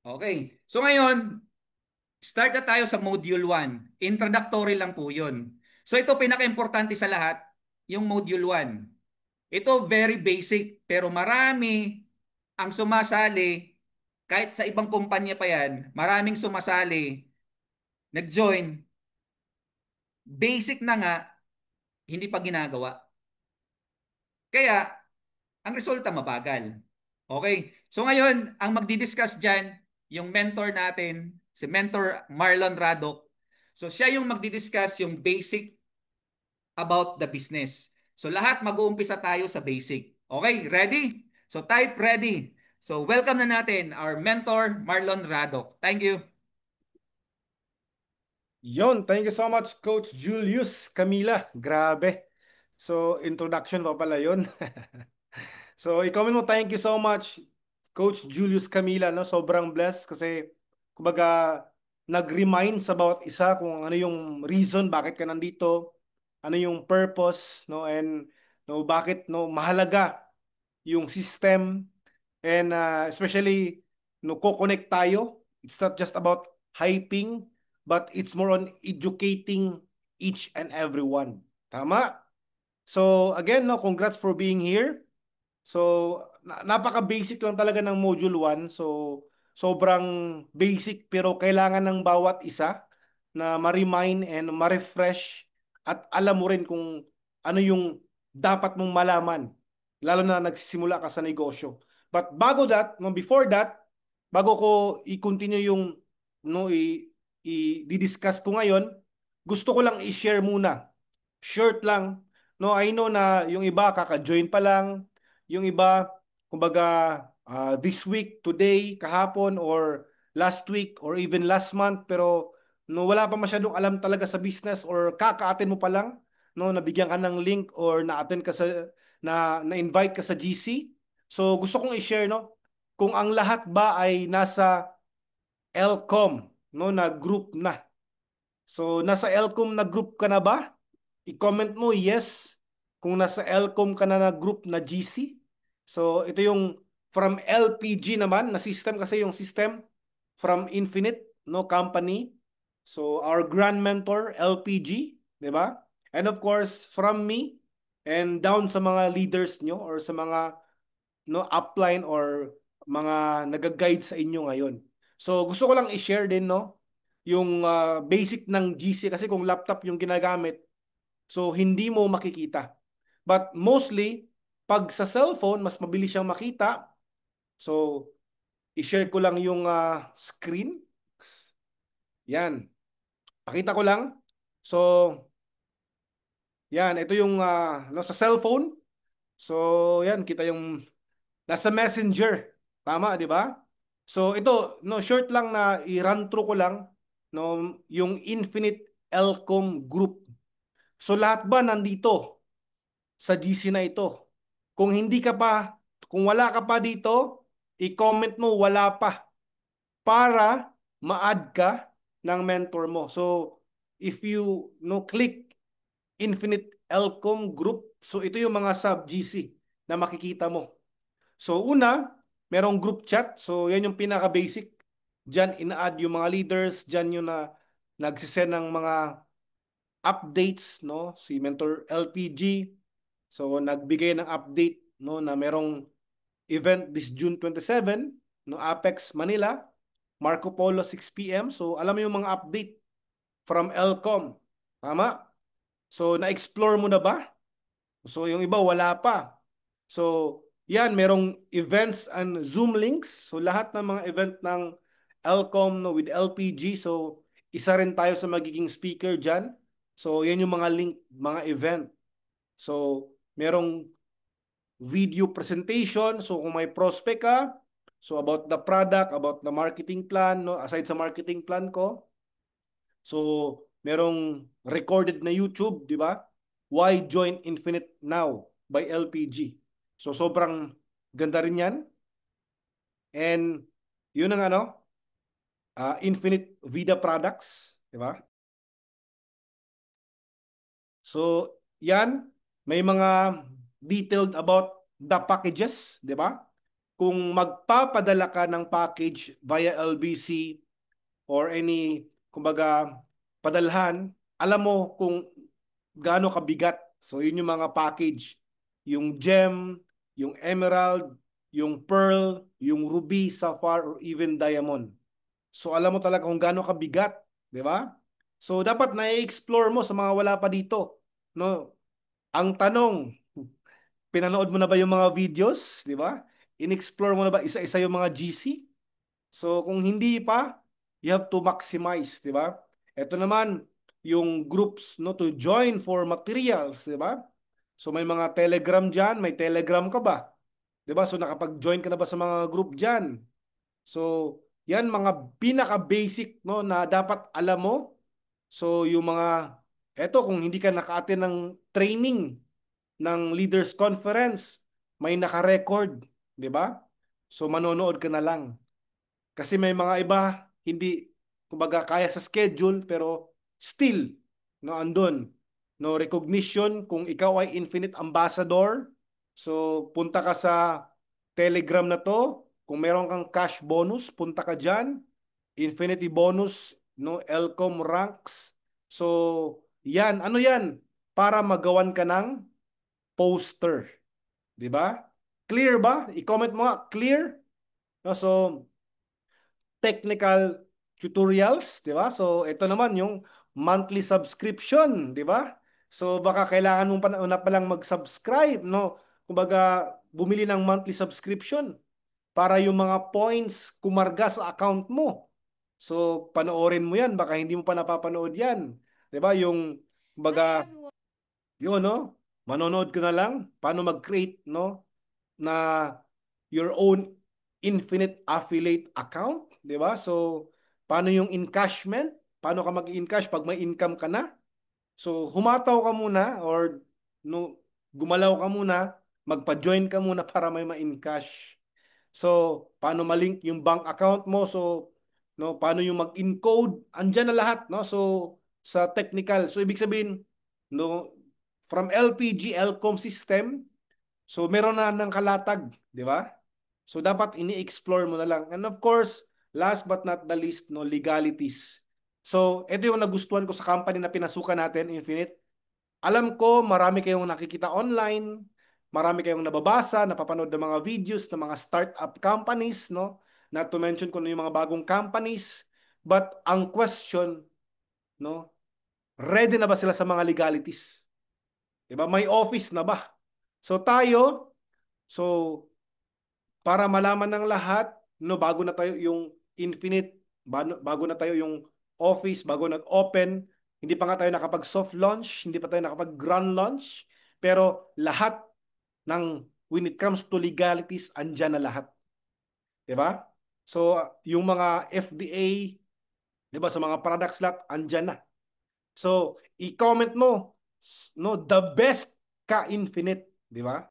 Okay. So ngayon, start na tayo sa Module 1. Introductory lang po yun. So ito pinaka-importante sa lahat, yung Module 1. Ito very basic pero marami ang sumasali kahit sa ibang kumpanya pa yan, maraming sumasali, nag-join, basic na nga, hindi pa ginagawa. Kaya, ang resulta mabagal. Okay? So ngayon, ang magdi-discuss dyan, yung mentor natin, si Mentor Marlon Radok. So siya yung magdi-discuss yung basic about the business. So lahat mag-uumpisa tayo sa basic. Okay? Ready? So type ready. So welcome na natin our mentor Marlon Radok. Thank you. Yon, thank you so much, Coach Julius Camila. Grabe. So, introduction pa pala yun. So, ikaw mo, thank you so much, Coach Julius Camila. No? Sobrang blessed kasi, kumbaga, nag-remind sa bawat isa kung ano yung reason bakit ka nandito, ano yung purpose, no? And no, bakit no, mahalaga yung system. And especially, no, ko-connect tayo. It's not just about hyping, but it's more on educating each and everyone. Tama? So, again, no, congrats for being here. So, napaka-basic lang talaga ng Module 1. So, sobrang basic pero kailangan ng bawat isa na ma-remind and ma-refresh at alam mo rin kung ano yung dapat mong malaman lalo na nagsisimula ka sa negosyo. But bago that, no, before that, bago ko i-continue yung no i-discuss ko ngayon, gusto ko lang i-share muna. Short lang. No, I know na yung iba kaka-join pa lang, yung iba kumbaga this week, today, kahapon or last week or even last month pero no wala pa masyadong alam talaga sa business or kaka-attend mo pa lang, no, nabigyan ka ng link or na-attend ka sa na-invite ka sa GC. So gusto kong i-share no kung ang lahat ba ay nasa LCOM no na group na. So nasa LCOM na group ka na ba? I-comment mo yes kung nasa LCOM ka na group na GC. So ito yung from LPG naman na system kasi yung system from Infinite no company. So our grand mentor LPG, 'di ba? And of course from me and down sa mga leaders nyo or sa mga no upline or mga nag-guide sa inyo ngayon. So gusto ko lang i-share din no yung basic ng GC kasi kung laptop yung ginagamit so, hindi mo makikita. But mostly, pag sa cellphone, mas mabilis siyang makita. So, i-share ko lang yung screen. Yan. Pakita ko lang. So, yan. Ito yung sa cellphone. So, yan. Kita yung nasa messenger. Tama, di ba? So, ito, no, short lang na i-run through ko lang no, yung Infinite Elcom Group. So, lahat ba nandito sa GC na ito? Kung hindi ka pa, kung wala ka pa dito, i-comment mo wala pa para ma-add ka ng mentor mo. So, if you no click Infinite Elcom Group, so ito yung mga sub-GC na makikita mo. So, una, merong group chat. So, yan yung pinaka-basic. Diyan ina-add yung mga leaders, diyan yung nagsisend ng mga updates, no? Si Mentor LPG. So, nagbigay ng update, no, na merong event this June 27, no, Apex Manila, Marco Polo 6 p.m. So, alam mo yung mga update from Elcom. Tama? So, na-explore mo na ba? So, yung iba wala pa. So, yan, merong events and Zoom links. So, lahat ng mga event ng Elcom no, with LPG. So, isa rin tayo sa magiging speaker dyan. So, yan yung mga link, mga event. So, merong video presentation. So kung may prospect ka, so about the product, about the marketing plan, no, aside sa marketing plan ko, so merong recorded na YouTube, di ba? Why Join Infinite Now by LPG. So sobrang ganda rin yan. And yun ang ano, Infinite Vida Products, di ba? So yan, may mga detailed about the packages, di ba? kung magpapadala ka ng package via LBC or any, kumbaga, padalhan, alam mo kung gaano kabigat. So, yun yung mga package. Yung gem, yung emerald, yung pearl, yung ruby, sapphire, or even diamond. So, alam mo talaga kung gaano kabigat. Di ba? So, dapat na-explore mo sa mga wala pa dito. No? Ang tanong, pinanood mo na ba yung mga videos? Di ba? In-explore mo na ba isa-isa yung mga GC? So kung hindi pa, you have to maximize, di ba? Ito naman yung groups no to join for materials, di ba? So may mga Telegram diyan, may Telegram ka ba? 'Di ba? So nakapag-join ka na ba sa mga group diyan? So yan mga pinaka-basic no na dapat alam mo. So yung mga eto kung hindi ka naka-attend ng training ng leaders conference, may naka-record, 'di ba? So manonood ka na lang. Kasi may mga iba, hindi, kumbaga, kaya sa schedule, pero still, no, andun. No recognition, kung ikaw ay Infinite Ambassador, so punta ka sa Telegram na to, kung meron kang cash bonus, punta ka dyan, Infinity bonus, no, Elcom ranks. So, yan, ano yan? Para magawan ka ng poster. Di ba? Clear ba? I-comment mo nga, clear? No, so, technical tutorials, di ba? So, ito naman yung monthly subscription, di ba? So, baka kailangan mo pa na palang mag-subscribe, no? Kumbaga, bumili ng monthly subscription para yung mga points kumarga sa account mo. So, panoorin mo yan. Baka hindi mo pa napapanood yan. Di ba? Yung, kumbaga, yun, no? Manonood ka na lang. Paano mag-create, no? Na your own infinite affiliate account, di ba? So, paano yung encashment? Paano ka mag-encash pag may income ka na? So, humataw ka muna or no, gumalaw ka muna, magpa-join ka muna para may ma-encash. So, paano ma-link yung bank account mo? So, no, paano yung mag-encode? Andiyan na lahat, no? So, sa technical. So, ibig sabihin, no, from LPG, Elcom system, so meron na ng kalatag, di ba? So dapat ini-explore mo na lang. And of course, last but not the least, no, legalities. So ito yung nagustuhan ko sa company na pinasukan natin, Infinite. Alam ko marami kayong nakikita online, marami kayong nababasa, napapanood ng mga videos ng mga startup companies, no? Not to mention kung ano yung mga bagong companies. But ang question, no, ready na ba sila sa mga legalities? 'Di ba? May office na ba? So tayo, so para malaman ng lahat, no, bago na tayo yung Infinite, bago na tayo yung office, bago nag-open, hindi pa nga tayo nakapag soft launch, hindi pa tayo nakapag grand launch, pero lahat ng when it comes to legalities, andyan na lahat. 'Di ba? So, yung mga FDA, 'di ba, sa mga products lahat, andyan na. So, i-comment mo, no, the best ka Infinite, 'di ba?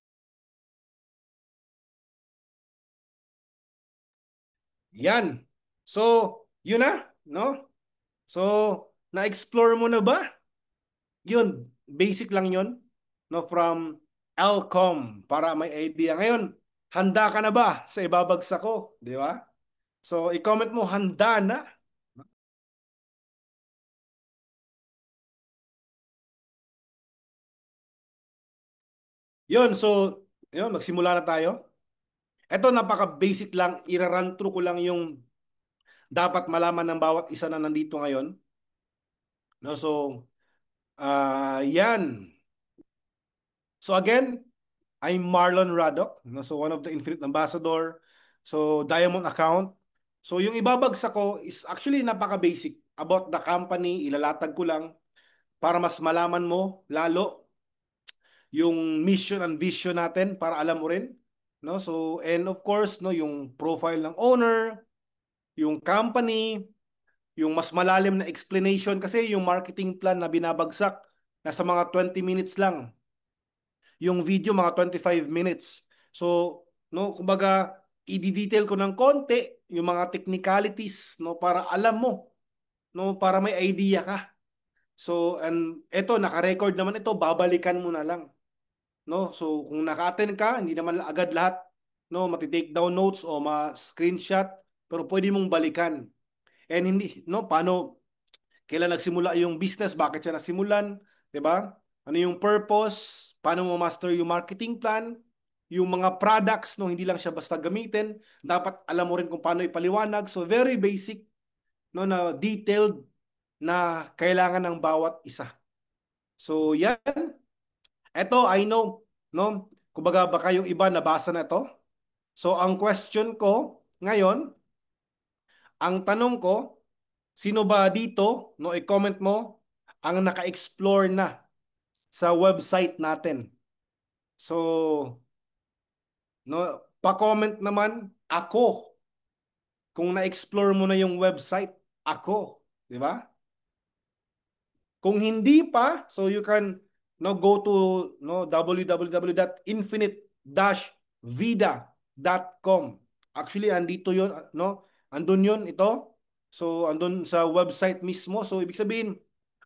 Yan. So, yun na, no? So, na-explore mo na ba? Yun, basic lang yun, no, from Elcom para may idea. Ngayon, handa ka na ba sa ibabagsak ko, di ba? So, i-comment mo handa na. Yun, so, yun, magsimula na tayo. Ito, napaka-basic lang, ira-run through ko lang yung dapat malaman ng bawat isa na nandito ngayon. No, so, yan. So again, I'm Marlon Raddock, no? So one of the Infinite Ambassador. So Diamond account. So yung ibabagsak ko is actually napaka-basic about the company. Ilalatag ko lang para mas malaman mo lalo yung mission and vision natin para alam mo rin. No? So and of course, no, yung profile ng owner, yung company, yung mas malalim na explanation kasi yung marketing plan na binabagsak nasa mga 20 minutes lang. Yung video mga 25 minutes. So, no, kumbaga i-detail ko ng konti yung mga technicalities, no, para alam mo, no, para may idea ka. So, and eto naka-record naman ito, babalikan mo na lang, no? So, kung naka-attend ka, hindi naman agad lahat no, matitake down notes o ma-screenshot, pero pwede mong balikan. And hindi, no, paano, kailan nagsimula yung business, bakit siya nasimulan, 'di ba? Ano yung purpose, paano mo master yung marketing plan, yung mga products, no, hindi lang siya basta gamitin, dapat alam mo rin kung paano ipaliwanag. So very basic, no, na detailed na kailangan ng bawat isa. So yan, eto I know, no, kumbaga baka yung iba nabasa na to. So ang question ko ngayon, ang tanong ko, sino ba dito, no, i-comment mo ang naka-explore na sa website natin. So, no, pa-comment naman ako kung na-explore mo na yung website. Ako, 'di ba? Kung hindi pa, so you can, no, go to, no, www.infinite-vida.com. Actually andito 'yon, no? Andun 'yon ito. So andun sa website mismo. So ibig sabihin,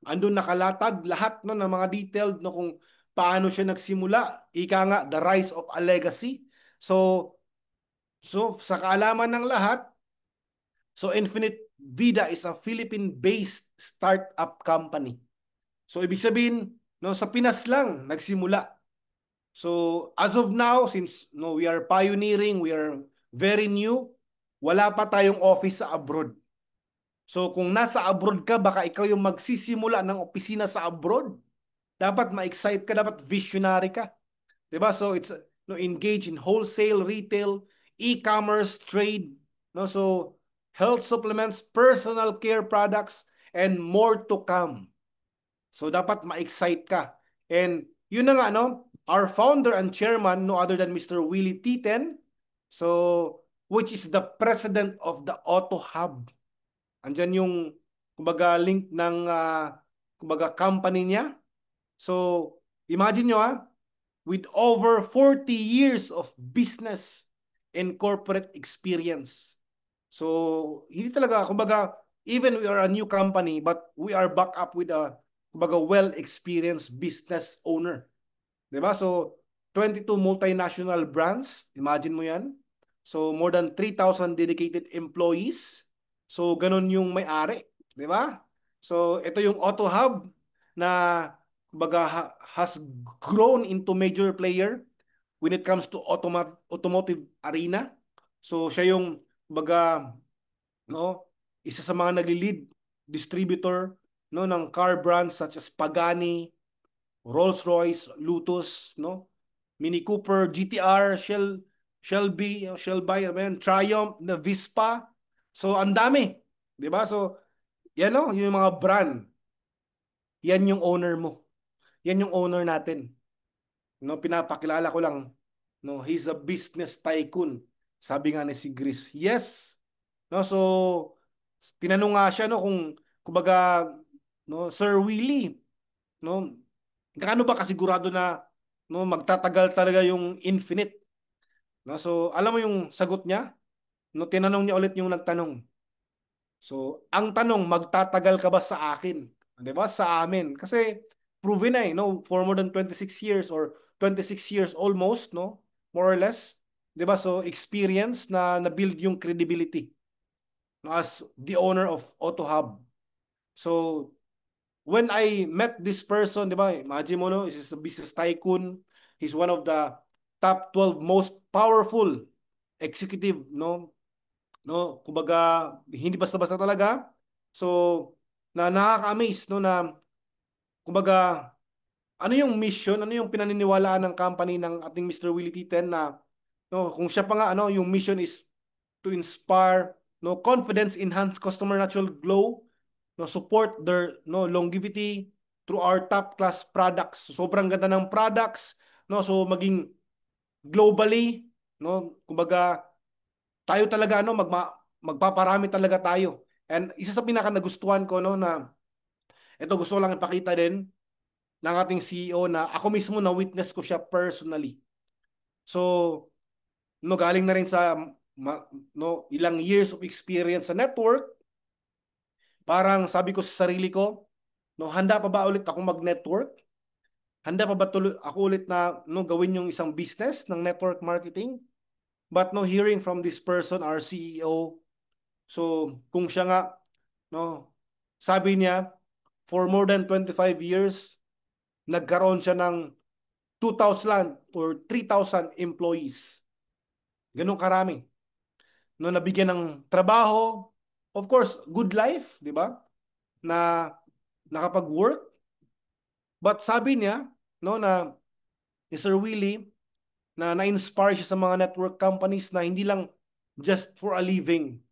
andun nakalatag lahat, no, ng mga detailed, no, kung paano siya nagsimula. Ika nga, the rise of a legacy. So sa kaalaman ng lahat, so Infinite Vida is a Philippine-based startup company. So ibig sabihin, no, sa Pinas lang nagsimula. So as of now, since, no, we are pioneering, we are very new, wala pa tayong office sa abroad. So kung nasa abroad ka, baka ikaw yung magsisimula ng opisina sa abroad. Dapat ma-excite ka, dapat visionary ka. 'Di ba? So it's, no, engage in wholesale, retail, e-commerce, trade, no? So health supplements, personal care products, and more to come. So dapat ma-excite ka. And yun na nga, no, our founder and chairman, no other than Mr. Willie Titen, so which is the president of the Auto Hub. Andyan yung, kumbaga, link ng kumbaga, company niya. So imagine nyo, with over 40 years of business and corporate experience. So hindi talaga, kumbaga, even we are a new company, but we are back up with a, kumbaga, well-experienced business owner. 'Di ba? So 22 multinational brands, imagine mo 'yan. So more than 3,000 dedicated employees. So ganun yung may-ari, 'di ba? So ito yung Auto Hub na, kumbaga, has grown into major player when it comes to automotive arena. So siya yung, kumbaga, no, isa sa mga nagli-lead distributor, no, ng car brands such as Pagani, Rolls-Royce, Lotus, no, Mini Cooper, GTR, Shelby, Shelby, Triumph, na Vespa. So ang dami, 'di ba? So yan, no, yung mga brand. Yan yung owner mo. Yan yung owner natin. No, pinapakilala ko lang, no, he's a business tycoon. Sabi nga ni si Gris. Yes. No, so tinanong nga siya, no, kung, kumbaga, no, Sir Willie, no, gaano ba kasigurado na, no, magtatagal talaga yung Infinite? No, so alam mo yung sagot niya? No, tinanong niya ulit yung nagtanong. So ang tanong, magtatagal ka ba sa akin? 'Di ba? Sa amin. Kasi proven na, no, for more than 26 years or 26 years almost, no, more or less. 'Di ba? So experience na na-build yung credibility, no, as the owner of Auto Hub. So when I met this person, 'di ba? Imagine mo, no, he's a business tycoon. He's one of the top 12 most powerful executive, no, kumbaga, hindi basta-basta talaga. So na nakaka-amaze, no, na, kumbaga, ano yung mission, ano yung pinaniniwalaan ng company ng ating Mr. Willie Titen, na, no, kung siya pa nga, ano, yung mission is to inspire, no, confidence, enhance customer natural glow, no, support their, no, longevity through our top class products. So, sobrang ganda ng products, no, so maging globally, no, kumbaga, tayo talaga, ano, magpaparami talaga tayo. And isa sa pinaka nagustuhan ko, no, na ito gusto lang ipakita din ng ating CEO, na ako mismo na witness ko siya personally. So, no, galing na rin sa, no, ilang years of experience sa network. Parang sabi ko sa sarili ko, no, handa pa ba ulit akong mag-network? Handa pa ba tuloy ako ulit na, no, gawin yung isang business ng network marketing? But no, hearing from this person, our CEO, so kung siya nga, no, sabi niya, for more than 25 years, nagkaroon siya ng 2,000 or 3,000 employees. Ganun karami. No, nabigyan ng trabaho, of course, good life, di ba? Na nakapag-work. But sabi niya, no, na ni Sir Willie, na na-inspire siya sa mga network companies na hindi lang just for a living,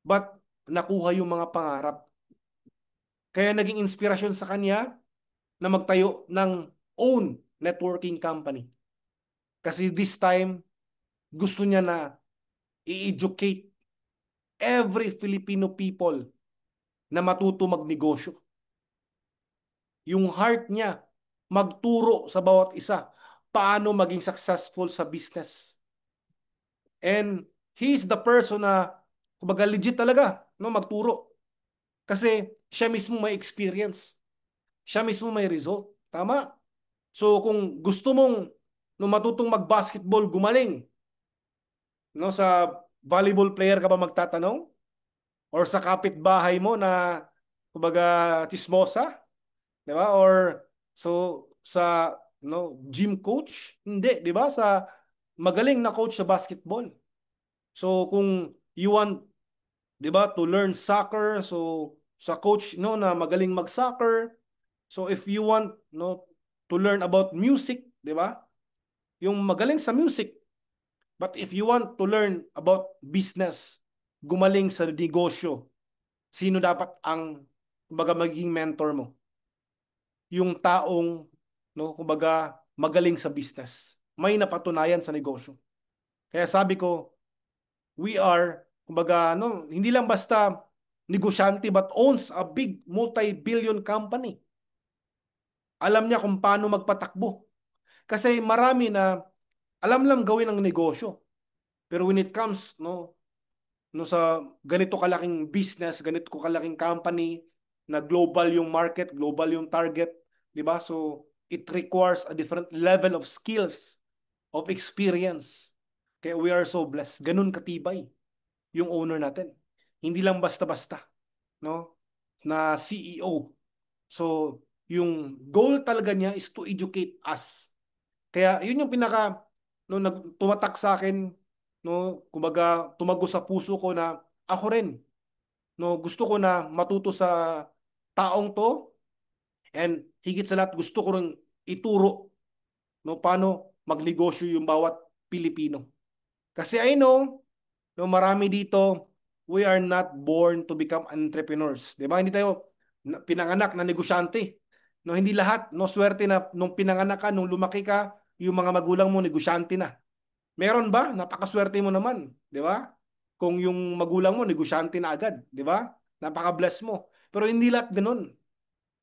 but nakuha yung mga pangarap. Kaya naging inspirasyon sa kanya na magtayo ng own networking company. Kasi this time, gusto niya na i-educate every Filipino people na matuto magnegosyo. Yung heart niya, magturo sa bawat isa paano maging successful sa business. And he's the person na, kumbaga legit talaga, no, magturo. Kasi siya mismo may experience. Siya mismo may result. Tama? So kung gusto mong no, matutong mag-basketball, gumaling, no, sa volleyball player ka ba magtatanong? Or sa kapitbahay mo na kumbaga chismosa, di ba? Or so sa no, gym coach? Hindi, di ba? Sa magaling na coach sa basketball. So kung you want, di ba, to learn soccer, so sa coach no na magaling mag-soccer. So if you want no to learn about music, di ba? Yung magaling sa music. But if you want to learn about business, gumaling sa negosyo, sino dapat ang kumbaga magiging mentor mo? Yung taong no kumbaga magaling sa business, may napatunayan sa negosyo. Kaya sabi ko, we are kumbaga no, hindi lang basta negosyante but owns a big multi-billion company. Alam niya kung paano magpatakbo. Kasi marami na alam lang gawin ang negosyo. Pero when it comes no sa ganito kalaking business, ganito kalaking company na global yung market, global yung target, 'di ba? So it requires a different level of skills, of experience. Kaya we are so blessed. Ganun katibay yung owner natin. Hindi lang basta-basta, no? Na CEO. So yung goal talaga niya is to educate us. Kaya yun yung pinaka no tumatak sa akin no kumbaga tumago sa puso ko na ako rin no gusto ko na matuto sa taong to, and higit sa lahat gusto ko rin ituro no paano magnegosyo yung bawat Pilipino. Kasi I know no marami dito, we are not born to become entrepreneurs. 'Di ba? Hindi tayo pinanganak na negosyante. No, hindi lahat no swerte na nung pinanganak ka, nung lumaki ka, yung mga magulang mo negosyante na. Meron ba? Napakaswerte mo naman, 'di ba? Kung yung magulang mo negosyante na agad, 'di ba? Napaka-bless mo. Pero hindi lahat ganoon.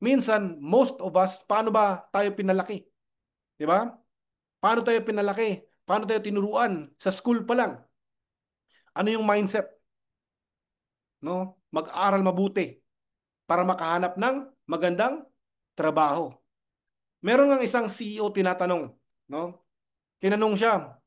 Minsan, most of us, paano ba tayo pinalaki? 'Di ba? Paano tayo pinalaki? Paano tayo tinuruan? Sa school pa lang. Ano yung mindset? No? Mag-aral mabuti para makahanap ng magandang trabaho. Meron ng isang CEO tinatanong, no? Tinanong siya,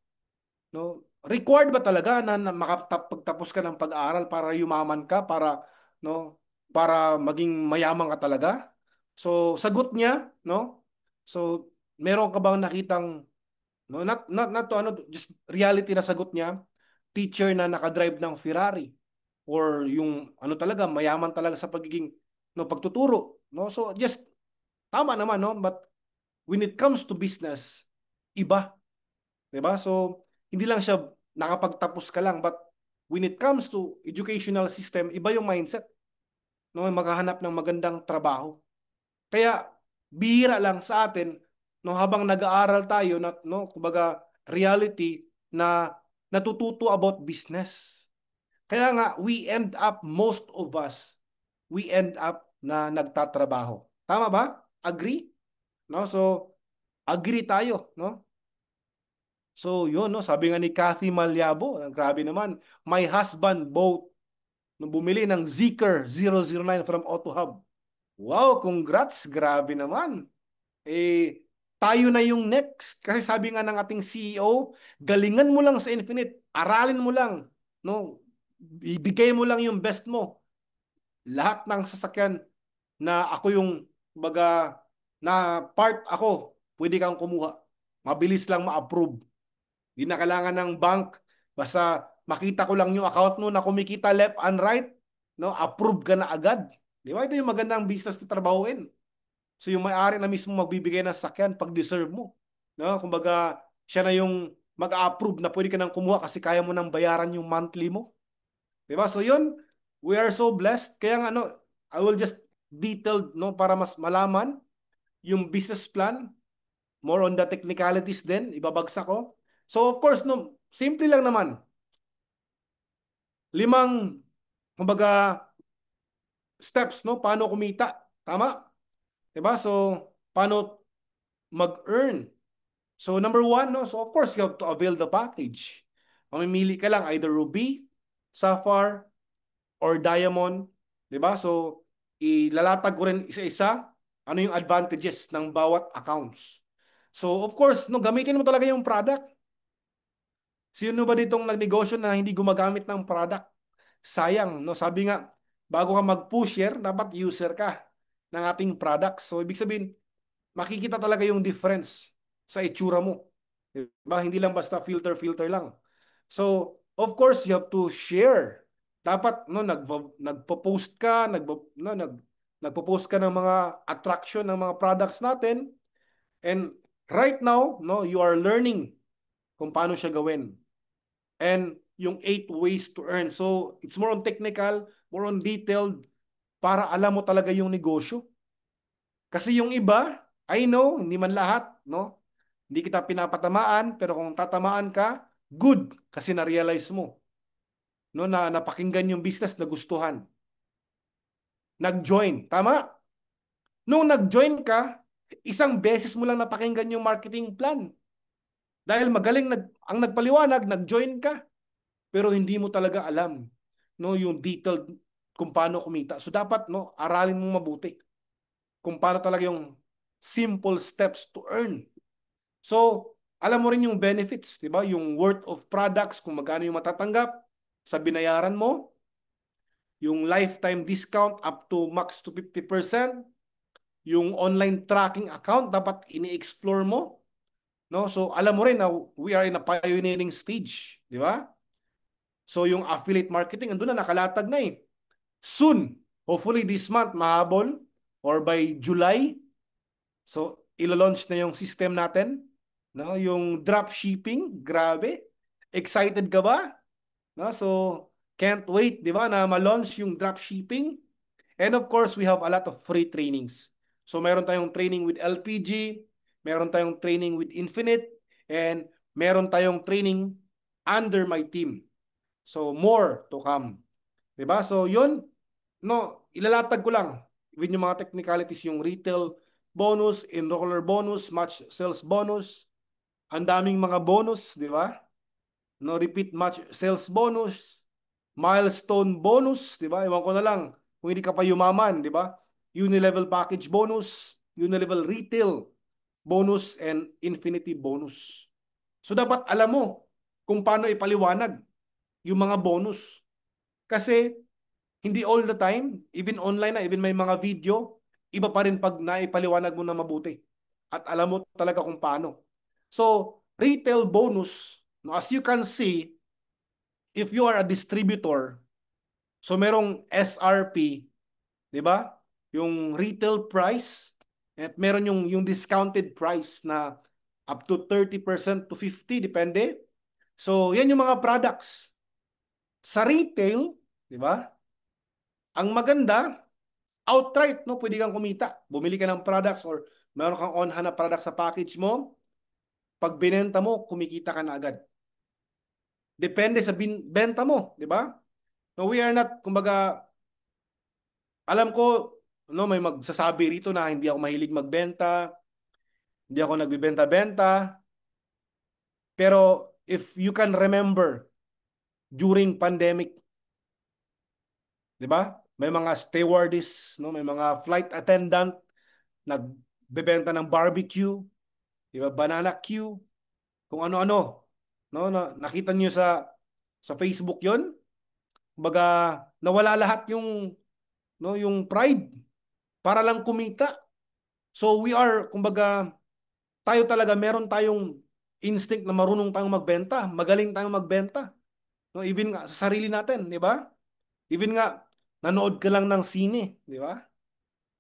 no? Required ba talaga na makapagtapos ka ng pag-aaral para yumaman ka, para no, para maging mayaman ka talaga? So, sagot niya, no? So, meron ka bang nakitang no, not to ano, just reality na sagot niya, teacher na nakadrive ng Ferrari or yung ano talaga mayaman talaga sa pagiging no pagtuturo, no? So, just tama naman, no? But when it comes to business, iba, 'di ba? So, hindi lang siya nakapagtapos ka lang, but when it comes to educational system, iba yung mindset, no? Maghahanap ng magandang trabaho. Kaya bihira lang sa atin no habang nag-aaral tayo na no kumbaga reality na natututo about business. Kaya nga we end up most of us we end up na nagtatrabaho. Tama ba? Agree? No? So agree tayo, no? So yun no, sabi nga ni Kathy Malyabo, grabe naman, my husband bought nung bumili ng Zeekr 009 from Auto Hub. Wow, congrats, grabe naman. Eh tayo na yung next. Kasi sabi nga ng ating CEO, galingan mo lang sa Infinite, aralin mo lang, no? Ibigay mo lang yung best mo. Lahat ng sasakyan na ako yung baga na part ako, pwede kang kumuha. Mabilis lang ma-approve. Hindi na kailangan ng bank. Basta makita ko lang yung account mo na kumikita left and right, no? Approve ka na agad. Di ba? Ito yung magandang business na trabahuin. So yung may-ari na mismo magbibigay ng sakyan pag deserve mo. No? Kumbaga, siya na yung mag-approve na pwede ka nang kumuha kasi kaya mo nang bayaran yung monthly mo. Di ba? So yun, we are so blessed. Kaya nga, no, I will just detailed, no, para mas malaman yung business plan, more on the technicalities din, ibabagsak ko. So of course, no, simple lang naman. Limang, kumbaga, steps, no, paano kumita. Tama? Diba? So, paano mag-earn. So number one, no, so of course you have to avail the package. Mamimili ka lang either ruby, sapphire, or diamond, 'di ba? So ilalatag ko rin isa-isa ano yung advantages ng bawat accounts. So of course, no, gamitin mo talaga yung product. Sino ba ditong nagnegosyo na hindi gumagamit ng product? Sayang, no? Sabi nga, bago ka mag-pusher, dapat user ka ng ating products. So ibig sabihin, makikita talaga yung difference sa itsura mo. Diba? Hindi lang basta filter lang. So, of course, you have to share. Dapat no nagpo-post ka, nagpo-post ka ng mga attraction ng mga products natin, and right now, no, you are learning kung paano siya gawin. And yung 8 ways to earn. So, it's more on technical, more on detailed para alam mo talaga yung negosyo. Kasi yung iba, I know, hindi man lahat, no? Hindi kita pinapatamaan, pero kung tatamaan ka, good kasi na-realize mo, no, na napakinggan yung business na gustuhan. Nag-join, tama? Nung nag-join ka, isang beses mo lang napakinggan yung marketing plan. Dahil magaling ang nagpaliwanag, nag-join ka, pero hindi mo talaga alam, no, yung detailed kung paano kumita. So dapat, no, aralin mo mabuti kung paano talaga yung simple steps to earn. So, alam mo rin yung benefits, di ba? Yung worth of products, kung magkano yung matatanggap sa binayaran mo, yung lifetime discount up to max to 50%, yung online tracking account, dapat ini-explore mo. No? So, alam mo rin na we are in a pioneering stage, di ba? So, yung affiliate marketing, andun na, nakalatag na eh. Soon, hopefully this month, mahabol, or by July, so, ilo-launch na yung system natin. No? Yung drop shipping, grabe. Excited ka ba? No? So, can't wait, di ba, na ma-launch yung drop shipping. And of course, we have a lot of free trainings. So, meron tayong training with LPG, meron tayong training with Infinite, and meron tayong training under my team. So, more to come. Di ba? So, yun, no, ilalatag ko lang with yung mga technicalities, yung retail bonus, enroller bonus, match sales bonus, ang daming mga bonus, di ba? No, repeat match sales bonus, milestone bonus, di ba? Ewan ko na lang kung hindi ka pa yumaman, di ba? Unilevel package bonus, unilevel retail bonus, and infinity bonus. So dapat alam mo kung paano ipaliwanag yung mga bonus. Kasi hindi all the time, even online na, even may mga video, iba pa rin pag naipaliwanag mo na mabuti. At alam mo talaga kung paano. So, retail bonus, no, as you can see, if you are a distributor, so merong SRP, di ba? Yung retail price, at meron yung discounted price na up to 30% to 50, depende. So, yan yung mga products. Sa retail, di ba? Ang maganda, outright, no, pwede kang kumita. Bumili ka ng products or meron kang on-hand na product sa package mo. Pag binenta mo, kumikita ka na agad. Depende sa benta mo, di ba? No, we are not, kumbaga, alam ko, no, may magsasabi rito na hindi ako mahilig magbenta, hindi ako nagbibenta-benta. Pero if you can remember, during pandemic, di ba? May mga stewardess, no, may mga flight attendant nagbebenta ng barbecue. di ba? Banana Q, kung ano-ano. No, nakita niyo sa Facebook 'yon. Kumbaga, nawala lahat yung no, yung pride para lang kumita. So we are, kumbaga, tayo talaga meron tayong instinct na marunong tayong magbenta, magaling tayong magbenta. No, even nga sa sarili natin, di ba? Even nga nanood ka lang ng sine, di ba?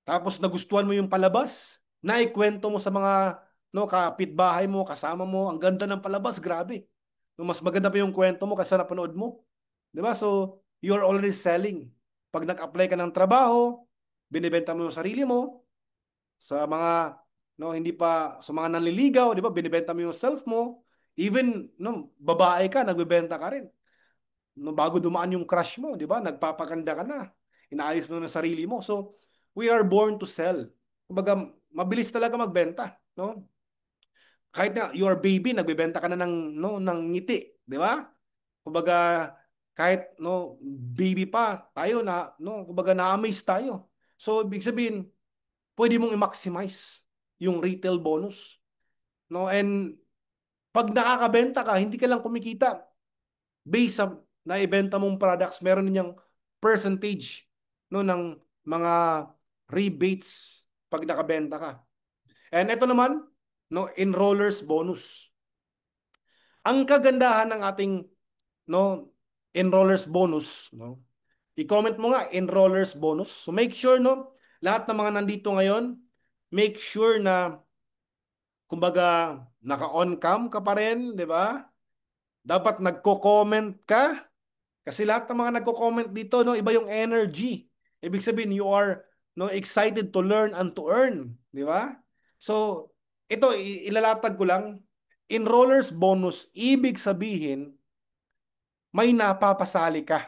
Tapos nagustuhan mo yung palabas, naikwento mo sa mga no kapitbahay mo, kasama mo, ang ganda ng palabas, grabe. No, mas maganda pa yung kwento mo kaysa napanood mo. 'Di ba? So, you're already selling. Pag nag-apply ka ng trabaho, binibenta mo yung sarili mo sa mga no hindi pa sa mga nanliligaw, 'di ba? Binibenta mo yung self mo. Even no babae ka, nagbebenta ka rin. No, bago dumaan yung crush mo, 'di ba? Nagpapaganda ka na. Inaayos mo na sarili mo. So, we are born to sell. Kumbaga, mabilis talaga magbenta, no? Kahit na you are baby, nagbebenta ka na ng no ng ngiti, 'di ba? Kumbaga, kahit no baby pa tayo na no, kumbaga na-amaze tayo. So, ibig sabihin, pwede mong i-maximize yung retail bonus, no? And pag nakakabenta ka, hindi ka lang kumikita based sa naibenta mong products, meron niyang percentage no ng mga rebates pag nakabenta ka. And ito naman, no, enrollers bonus. Ang kagandahan ng ating no enrollers bonus, no. I-comment mo nga enrollers bonus. So make sure no, lahat ng mga nandito ngayon, make sure na kumbaga naka-on cam ka pa rin, 'di ba? Dapat nagko-comment ka. Kasi lahat ng mga nagko-comment dito, no, iba yung energy. Ibig sabihin, you are no excited to learn and to earn, di ba? So, ito ilalatag ko lang, enrollers bonus, ibig sabihin, may napapasali ka.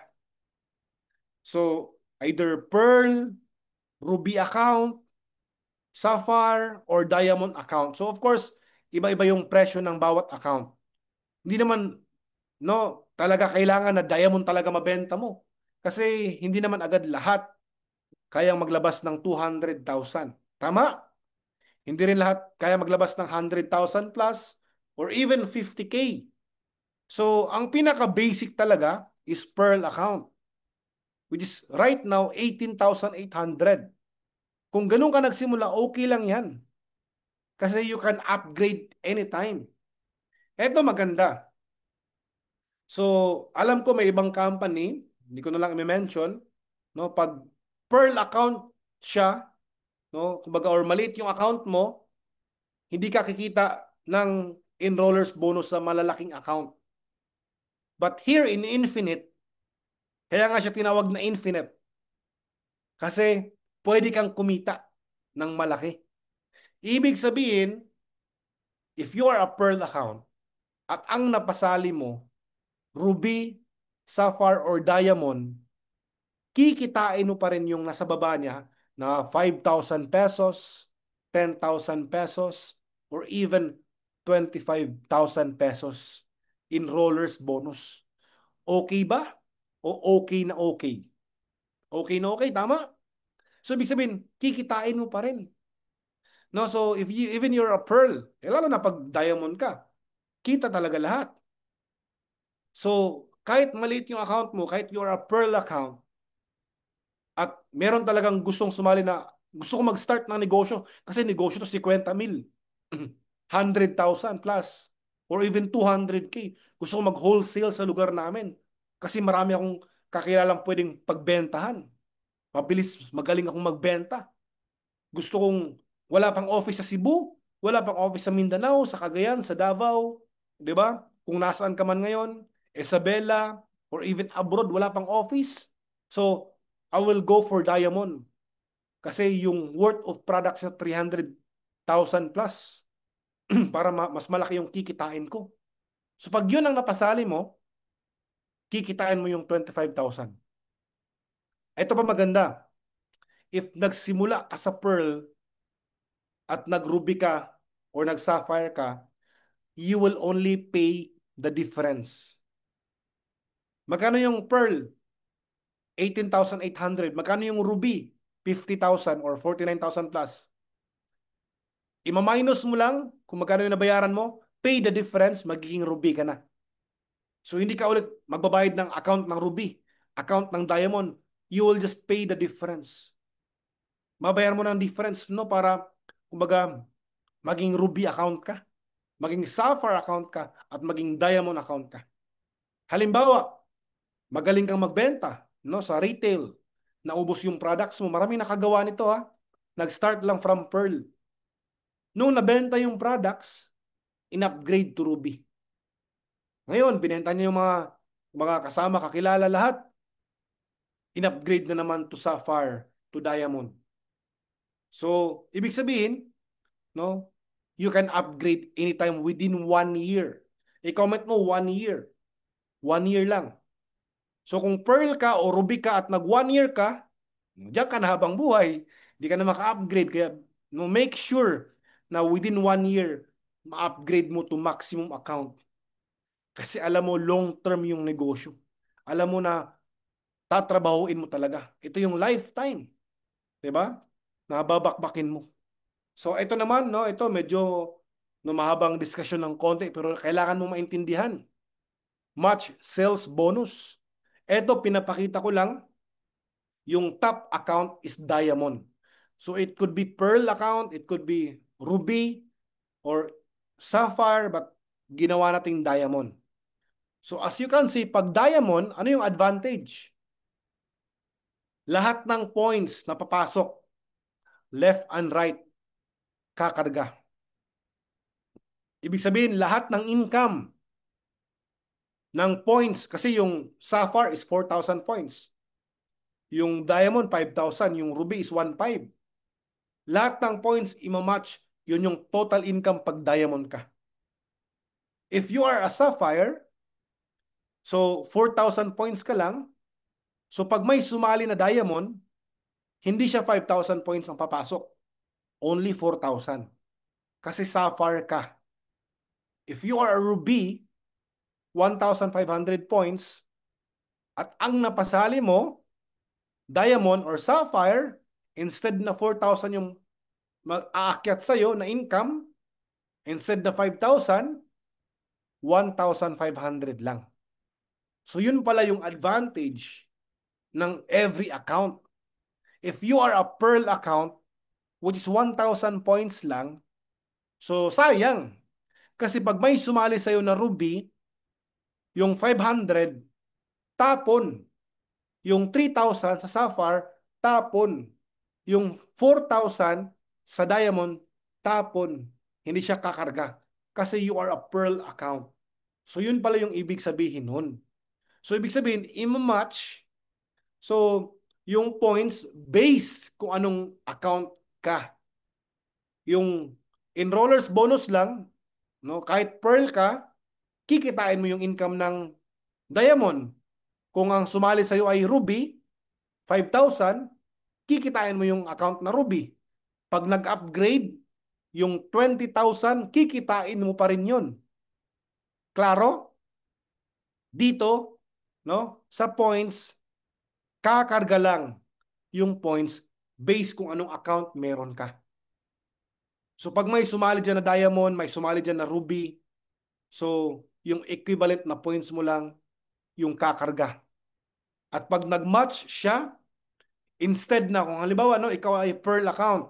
So, either Pearl, Ruby account, Sapphire, or Diamond account. So, of course, iba-iba yung presyo ng bawat account. Hindi naman no, talaga kailangan na diamond talaga mabenta mo. Kasi hindi naman agad lahat kayang maglabas ng 200,000. Tama? Hindi rin lahat kaya maglabas ng 100,000 plus or even 50K. So, ang pinaka-basic talaga is Pearl account, which is right now 18,800. Kung ganun ka nagsimula, okay lang yan. Kasi you can upgrade anytime. Eto maganda. So, alam ko may ibang company, hindi ko na lang i-mention, no, pag Pearl account siya, no, kumbaga or maliit yung account mo, hindi ka kikita ng enrollers bonus sa malalaking account. But here in Infinite, kaya nga siya tinawag na Infinite kasi pwede kang kumita ng malaki. Ibig sabihin, if you are a Pearl account at ang napasali mo, Ruby, Sapphire, or Diamond, kikitain mo pa rin yung nasa baba niya na 5,000 pesos, 10,000 pesos, or even 25,000 pesos in rollers bonus. Okay ba? O okay na okay? Okay na okay, tama? So, ibig sabihin, kikitain mo pa rin. No, so if you even you're a pearl, lalo na pag diamond ka, kita talaga lahat. So, kahit maliit yung account mo, kahit you're a pearl account, at meron talagang gustong sumali na gusto ko mag-start ng negosyo kasi negosyo to 50,000, 100,000 plus, or even 200K. Gusto ko mag-wholesale sa lugar namin kasi marami akong kakilalang pwedeng pagbentahan. Mabilis, magaling akong magbenta. Gusto kong wala pang office sa Cebu, wala pang office sa Mindanao, sa Cagayan, sa Davao, 'di ba? Kung nasaan ka man ngayon, Isabela, or even abroad, wala pang office. So, I will go for Diamond kasi yung worth of products na 300,000 plus para mas malaki yung kikitain ko. So, pag yun ang napasali mo, kikitain mo yung 25,000. Ito pa maganda. If nagsimula ka sa Pearl at nag-Ruby ka or nag-Sapphire ka, you will only pay the difference. Magkano yung Pearl? 18,800. Magkano yung Ruby? 50,000 or 49,000 plus. Ima-minus mo lang kung magkano yung nabayaran mo, pay the difference, magiging ruby ka na. So hindi ka ulit magbabayad ng account ng ruby, account ng diamond. You will just pay the difference. Mabayar mo ng difference, no, para kumbaga maging ruby account ka, maging sapphire account ka, at maging diamond account ka. Halimbawa, magaling kang magbenta, no, sa retail, naubos yung products mo. Maraming nakagawa nito, ha. Nag-start lang from pearl. Nung nabenta yung products, in-upgrade to ruby. Ngayon, binenta niya yung mga kasama, kakilala lahat. In-upgrade na naman to sapphire, to diamond. So, ibig sabihin, no, you can upgrade anytime within 1 year. I-comment mo 1 year. 1 year lang. So, kung pearl ka o ruby ka at nag 1 year ka, diyan ka na habang buhay, hindi ka na maka-upgrade. Kaya, no, make sure na within 1 year, ma-upgrade mo to maximum account. Kasi alam mo, long-term yung negosyo. Alam mo na tatrabahuin mo talaga. Ito yung lifetime. 'Di ba? Na babakbakin mo. So ito naman, no, ito medyo no, mahabang diskusyon ng konti pero kailangan mo maintindihan. Match sales bonus. Ito pinapakita ko lang yung top account is diamond. So it could be pearl account, it could be ruby or sapphire but ginawa nating diamond. So as you can see, pag diamond, ano yung advantage? Lahat ng points na papasok, left and right, kakarga. Ibig sabihin, lahat ng income ng points, kasi yung sapphire is 4,000 points. Yung diamond, 5,000. Yung ruby is 1,500. Lahat ng points, imamatch, yun yung total income pag diamond ka. If you are a sapphire, so 4,000 points ka lang, so pag may sumali na diamond, hindi siya 5,000 points ang papasok. Only 4,000. Kasi sapphire ka. If you are a ruby, 1,500 points, at ang napasali mo, diamond or sapphire, instead na 4,000 yung mag-aakyat sa'yo na income, instead na 5,000, 1,500 lang. So yun pala yung advantage ng every account. If you are a pearl account, which is 1,000 points lang, so sayang. Kasi pag may sumali sa'yo na ruby, yung 500, tapon. Yung 3,000 sa sapphire, tapon. Yung 4,000 sa diamond, tapon. Hindi siya kakarga. Kasi you are a pearl account. So yun pala yung ibig sabihin nun. So ibig sabihin, i-match. So yung points based kung anong account ka. Yung enrollers bonus lang, no, kahit pearl ka, kikitain mo yung income ng diamond. Kung ang sumali sa'yo ay ruby, 5,000, kikitain mo yung account na ruby. Pag nag-upgrade, yung 20,000, kikitain mo pa rin yun. Klaro? Dito, no, sa points, kakarga lang yung points based kung anong account meron ka. So pag may sumali dyan na diamond, may sumali dyan na ruby, so yung equivalent na points mo lang yung kakarga. At pag nag-match siya, instead na kung halimbawa, no, ikaw ay pearl account,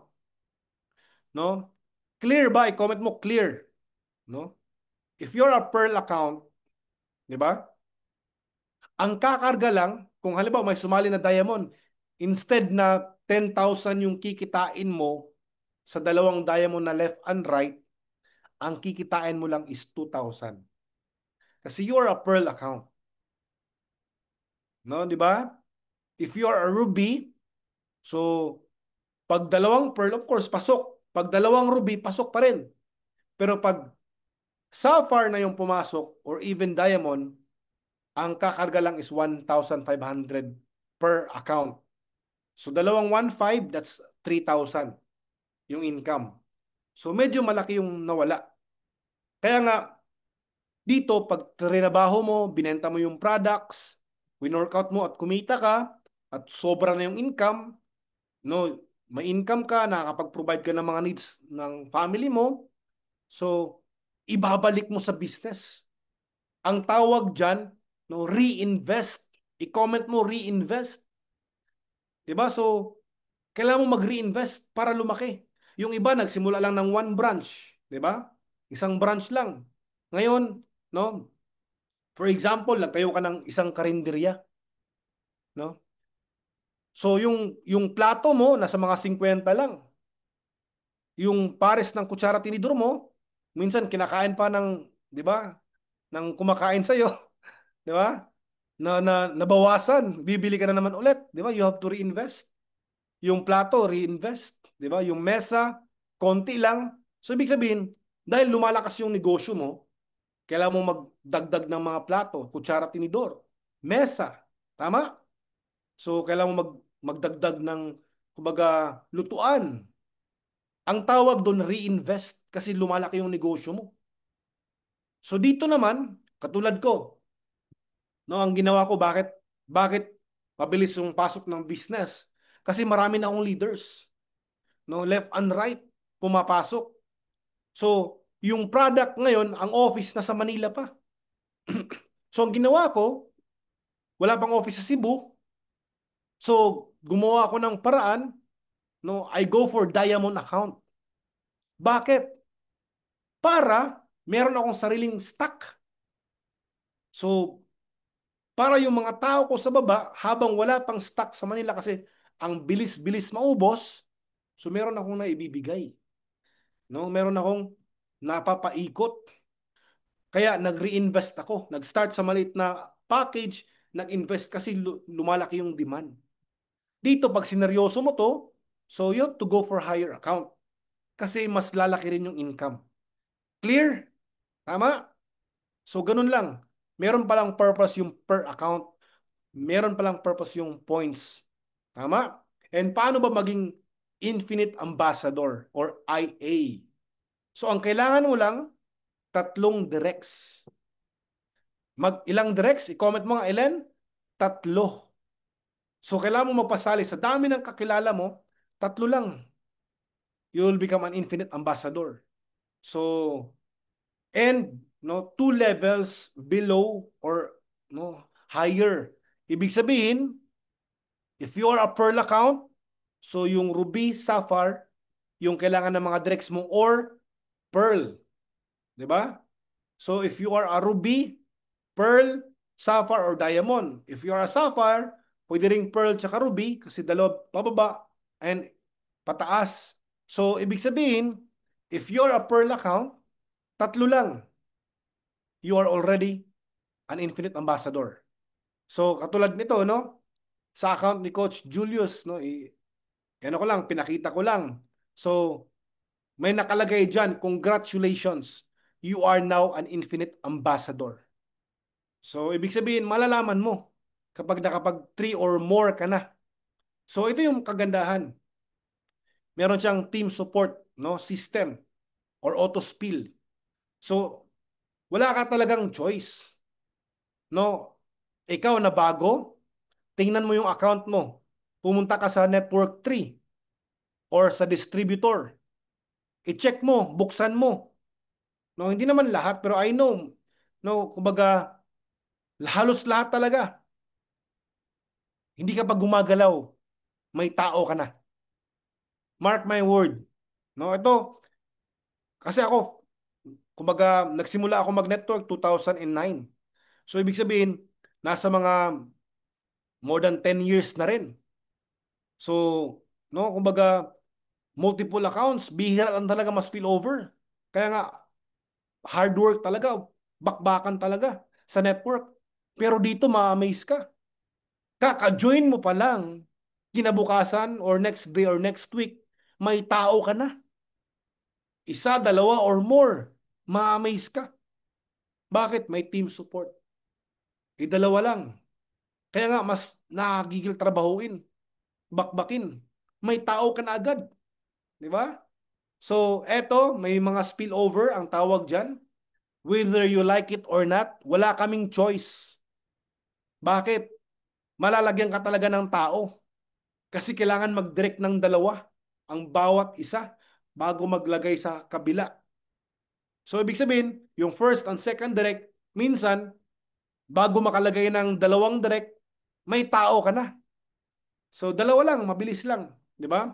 no? Clear ba? I-comment mo clear, no? If you're a pearl account, 'di ba? Ang kakarga lang kung halimbawa may sumali na diamond, instead na 10,000 yung kikitain mo sa dalawang diamond na left and right, ang kikitain mo lang is 2,000. Kasi you are a pearl account. No, 'di ba? If you are a ruby, so pag dalawang pearl, of course, pasok. Pag dalawang ruby, pasok pa rin. Pero pag sapphire na yung pumasok or even diamond, ang kakarga lang is 1,500 per account. So dalawang 1,500, that's 3,000 yung income. So medyo malaki yung nawala. Kaya nga, dito pag trinabaho mo, binenta mo yung products, winorkout mo at kumita ka, at sobra na yung income, no, may income ka, nakakapag-provide ka ng mga needs ng family mo, so ibabalik mo sa business. Ang tawag dyan, no, reinvest. I-comment mo, reinvest. Diba? So, kailangan mo mag-reinvest para lumaki. Yung iba, nagsimula lang ng one branch. Diba? Isang branch lang. Ngayon, no, for example, nagtayo ka ng isang karinderya. No? So, yung plato mo, nasa mga 50 lang. Yung pares ng kutsara tinidor mo, minsan kinakain pa ng, di ba, ng kumakain sa'yo. Di ba? Nabawasan, bibili ka na naman ulit, 'di ba? You have to reinvest. Yung plato, reinvest, 'di ba? Yung mesa, konti lang. So ibig sabihin, dahil lumalakas yung negosyo mo, kailangan mo magdagdag ng mga plato, kutsara, tinidor, mesa. Tama? So kailangan mo magdagdag ng kumbaga lutuan. Ang tawag doon reinvest kasi lumalaki yung negosyo mo. So dito naman, katulad ko, no, ang ginawa ko, bakit mabilis yung pasok ng business? Kasi marami na akong leaders, no, left and right pumapasok. So, yung product ngayon, ang office nasa Manila pa. So, ang ginawa ko, wala pang office sa Cebu. So, gumawa ako ng paraan, no, I go for diamond account. Bakit? Para meron akong sariling stock. So, para yung mga tao ko sa baba, habang wala pang stock sa Manila kasi ang bilis-bilis maubos, so meron akong naibibigay. No? Meron akong napapaikot. Kaya nag-reinvest ako. Nag-start sa maliit na package, nag-invest kasi lumalaki yung demand. Dito, pag sineryoso mo to, so you have to go for higher account. Kasi mas lalaki rin yung income. Clear? Tama? So, ganun lang. Meron palang purpose yung per account. Meron palang purpose yung points. Tama? And paano ba maging infinite ambassador or IA? So, ang kailangan mo lang, tatlong directs. Ilang directs? I-comment mo nga, ilan? Tatlo. So, kailangan mo magpasali. Sa dami ng kakilala mo, tatlo lang. You will become an infinite ambassador. So, and no, two levels below or no, higher. Ibig sabihin, if you are a Pearl account, so yung Ruby, Sapphire, yung kailangan ng mga directs mo or Pearl. 'Di ba? So if you are a Ruby, Pearl, Sapphire, or Diamond. If you are a Sapphire, pwede ring Pearl tsaka Ruby kasi dalawa pababa and pataas. So ibig sabihin, if you are a Pearl account, tatlo lang. You are already an infinite ambassador. So katulad nito, no? Sa account ni Coach Julius, no? Ano ko lang, pinakita ko lang. So, may nakalagay dyan, congratulations, you are now an infinite ambassador. So, ibig sabihin, malalaman mo kapag nakapag 3 or more ka na. So, ito yung kagandahan. Meron siyang team support, no, system or auto spill. So, wala ka talagang choice. No, ikaw na bago, tingnan mo yung account mo. Pumunta ka sa network 3 or sa distributor. I-check mo, buksan mo. No, hindi naman lahat, pero I know, no, kumbaga, halos lahat talaga. Hindi ka pa gumagalaw, may tao ka na. Mark my word. No, ito, kasi ako, kumbaga, nagsimula ako mag-network 2009. So, ibig sabihin, nasa mga more than 10 years na rin. So, no, kumbaga, multiple accounts, bihira lang talaga mas spillover. Kaya nga, hard work talaga, bakbakan talaga sa network. Pero dito, ma-amaze ka. Kaka-join mo pa lang, kinabukasan or next day or next week, may tao ka na. Isa, dalawa or more. Ma-amaze ka. Bakit? May team support. Dalawa lang. Kaya nga, mas nakagigil trabahuin, bakbakin. May tao ka na agad. Di ba? So, eto, may mga spillover ang tawag dyan. Whether you like it or not, wala kaming choice. Bakit? Malalagyan ka talaga ng tao. Kasi kailangan mag-direct ng dalawa. ang bawat isa bago maglagay sa kabila. So, ibig sabihin, yung first and second direct, minsan, bago makalagay ng dalawang direct, may tao ka na. So, dalawa lang, mabilis lang. Di ba?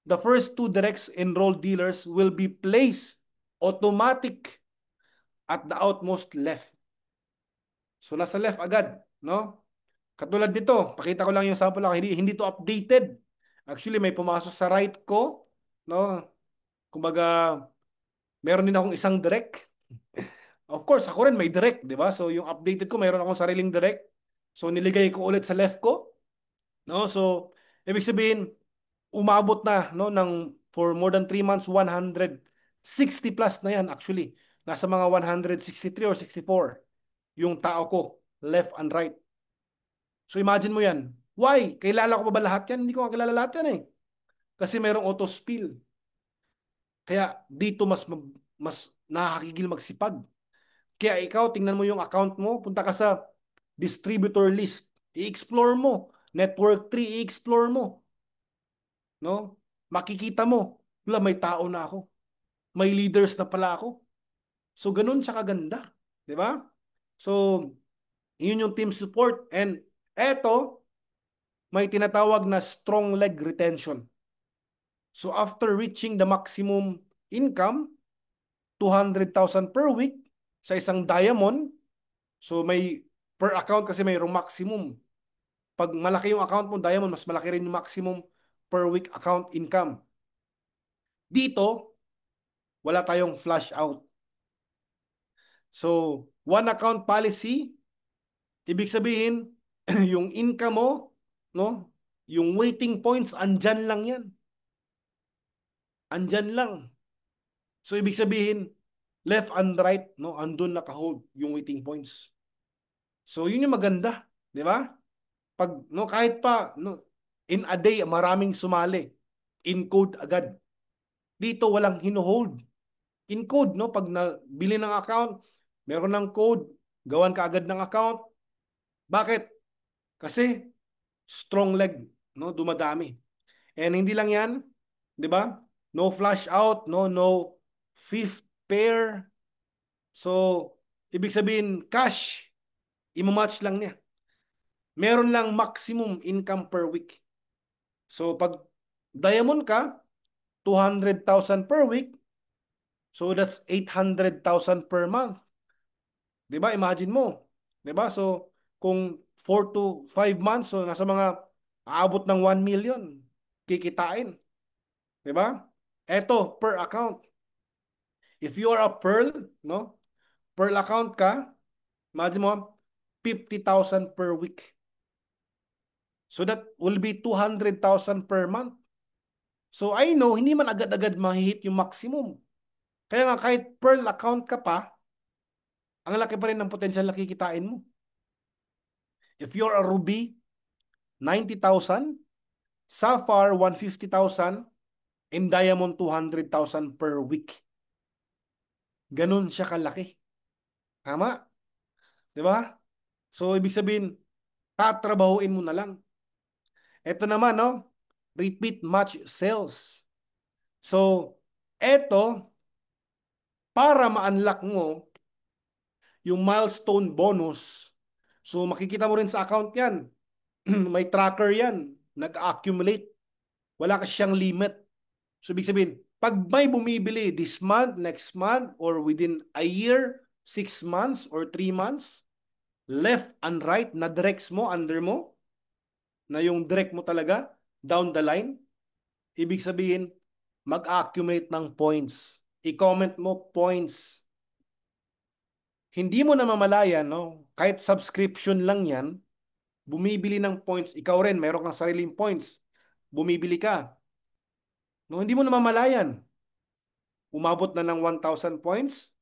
The first two directs enrolled dealers will be placed automatic at the outmost left. So, nasa left agad. No? Katulad nito, pakita ko lang yung sample lang. Hindi to updated. Actually, may pumasok sa right ko. No? Kumbaga, meron din akong isang direct. Of course, ako rin may direct, di ba? So, yung updated ko, mayroon akong sariling direct. So, niligay ko ulit sa left ko. No? So, ibig sabihin, umabot na no ng for more than 3 months 160 plus na yan actually. Nasa mga 163 or 64 yung tao ko, left and right. So imagine mo yan. Why? Kailala ko pa ba lahat yan? Hindi ko kakilala lahat yan eh. Kasi merong auto spill. Kaya dito mas nakakigil magsipag. Kaya ikaw, tingnan mo yung account mo, punta ka sa distributor list. I-explore mo. Network tree, i-explore mo. No? Makikita mo, wala, may tao na ako. May leaders na pala ako. So, ganun siya kaganda. Di ba? So, yun yung team support. And eto, may tinatawag na strong leg retention. So, after reaching the maximum income, 200,000 per week sa isang diamond, so may per account kasi mayroong maximum. Pag malaki yung account mo, diamond, mas malaki rin yung maximum per week account income. Dito, wala tayong flash out. So, one account policy, ibig sabihin, yung income mo, no? Yung waiting points, andyan lang yan. Andyan lang. So, ibig sabihin, left and right, no? Andun naka-hold yung waiting points. So, yun yung maganda. Di ba? Pag, no, kahit pa, no, in a day, maraming sumali. In code agad. Dito, walang hino-hold. In code, no? Pag nabili ng account, meron ng code, gawan ka agad ng account. Bakit? Kasi strong leg, no? Dumadami. And hindi lang 'yan, 'di ba? No flash out, no fifth pair. So, ibig sabihin cash, i-match lang niya. Meron lang maximum income per week. So, pag diamond ka, 200,000 per week. So, that's 800,000 per month. 'Di ba? Imagine mo. 'Di ba? So, kung 4 to 5 months, so nasa mga aabot ng 1 million kikitain. 'Di ba? Eto, per account. If you are a Pearl, no? Pearl account ka, imagine mo, 50,000 per week. So that will be 200,000 per month. So I know, hindi man agad-agad mahihit yung maximum. Kaya nga kahit Pearl account ka pa, ang laki pa rin ng potential na kikitain mo. If you're a Ruby, 90,000, Sapphire, 150,000, and Diamond, 200,000 per week. Ganun siya kalaki. Tama? Di ba? So, ibig sabihin, tatrabahuin mo na lang. Ito naman, no? Repeat match sales. So, ito, para ma-unlock mo yung milestone bonus, so makikita mo rin sa account yan. May tracker yan. Nag-accumulate. Wala kasi siyang limit. So, ibig sabihin, pag may bumibili this month, next month, or within a year, 6 months, or 3 months, left and right na directs mo, under mo, na yung direct mo talaga, down the line, ibig sabihin, mag-accumulate ng points. I-comment mo points. Hindi mo na mamalayan, no? Kahit subscription lang yan, bumibili ng points. Ikaw rin, mayroon kang sariling points. Bumibili ka. No, hindi mo na mamalayan. Umabot na ng 1,000 points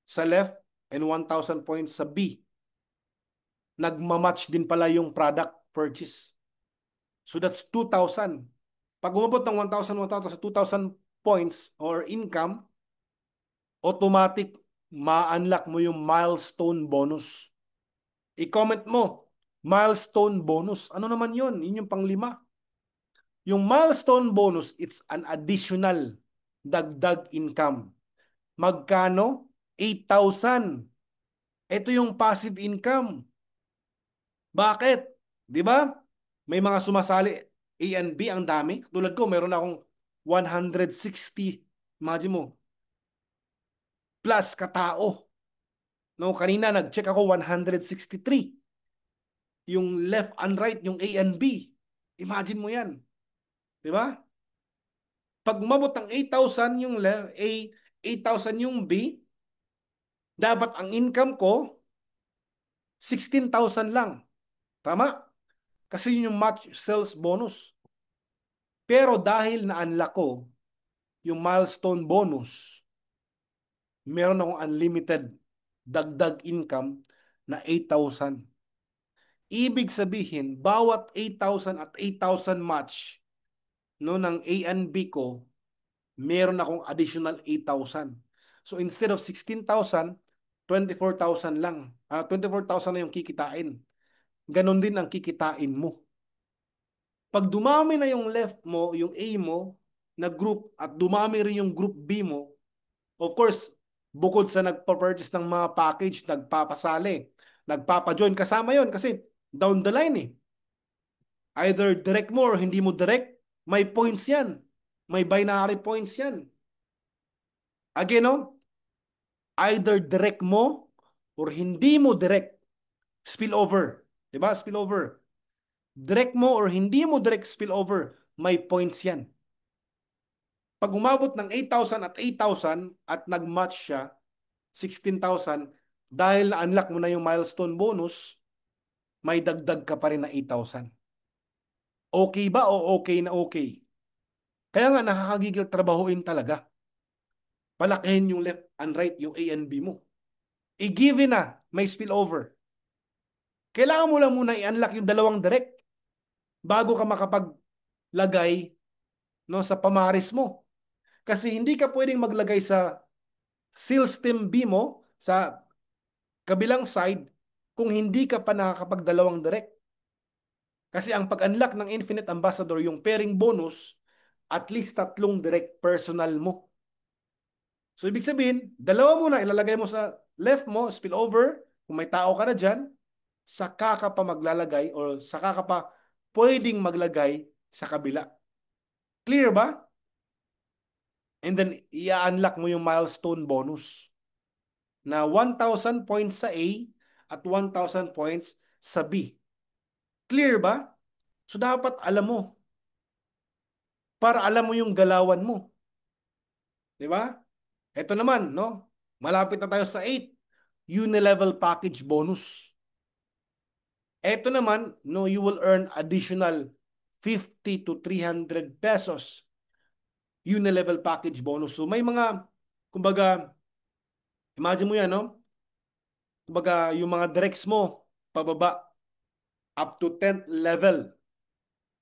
sa left and 1,000 points sa B. Nagmamatch din pala yung product purchase. So that's 2,000. Pag umabot ng 1,000, 1,000 sa 2,000 points or income, automatic ma-unlock mo yung milestone bonus. I-comment mo, milestone bonus. Ano naman yun? Yun yung panglima. Yung milestone bonus, it's an additional dagdag income. Magkano? 8,000. Ito yung passive income. Bakit? Di ba? May mga sumasali A and B, ang dami. Tulad ko, meron akong 160. Imagine mo, plus katao. No, kanina nag-check ako 163. Yung left and right, yung A and B. Imagine mo yan. Di ba? Pag umabot ng 8,000 yung left, A, 8,000 yung B, dapat ang income ko 16,000 lang. Tama? Kasi yun yung match sales bonus. Pero dahil na-unlock ko yung milestone bonus, meron akong unlimited dagdag income na 8,000. Ibig sabihin, bawat 8,000 at 8,000 match no, ng A and B ko, meron akong additional 8,000. So instead of 16,000, 24,000 lang. 24,000 na yung kikitain. Ganon din ang kikitain mo. Pag dumami na yung left mo, yung A mo, na group, at dumami rin yung group B mo, of course, bukod sa nagpa-purchase ng mga package, nagpapasali, nagpapa-join, kasama yon kasi down the line eh. Either direct mo or hindi mo direct, may points yan. May binary points yan. Again, no? Either direct mo or hindi mo direct, spillover. Diba? Spillover. Direct mo or hindi mo direct spillover, may points yan. Pag umabot ng 8,000 at 8,000 at nag-match siya, 16,000, dahil na-unlock mo na yung milestone bonus, may dagdag ka pa rin na 8,000. Okay ba o okay na okay? Kaya nga nakakagigil trabahuin talaga. Palakihin yung left and right, yung A and B mo. I-give na, may spillover. Kailangan mo lang muna i-unlock yung dalawang direct bago ka makapaglagay no, sa pamaris mo. Kasi hindi ka pwedeng maglagay sa sales team B mo sa kabilang side kung hindi ka pa nakakapagdalawang direct. Kasi ang pag-unlock ng Infinite Ambassador, yung pairing bonus, at least 3 direct personal mo. So ibig sabihin, dalawa muna ilalagay mo sa left mo, spillover, kung may tao ka na dyan, saka ka pa maglalagay or saka ka pa pwedeng maglagay sa kabila. Clear ba? And then, i-unlock mo yung milestone bonus na 1,000 points sa A at 1,000 points sa B. Clear ba? So, dapat alam mo para alam mo yung galawan mo. Di ba? Ito naman, no? Malapit na tayo sa 8. Unilevel package bonus. Ito naman, no, you will earn additional 50 to 300 pesos. Unilevel package bonus. So, may mga, kumbaga, imagine mo yan, no? Kumbaga, yung mga directs mo, pababa, up to 10th level,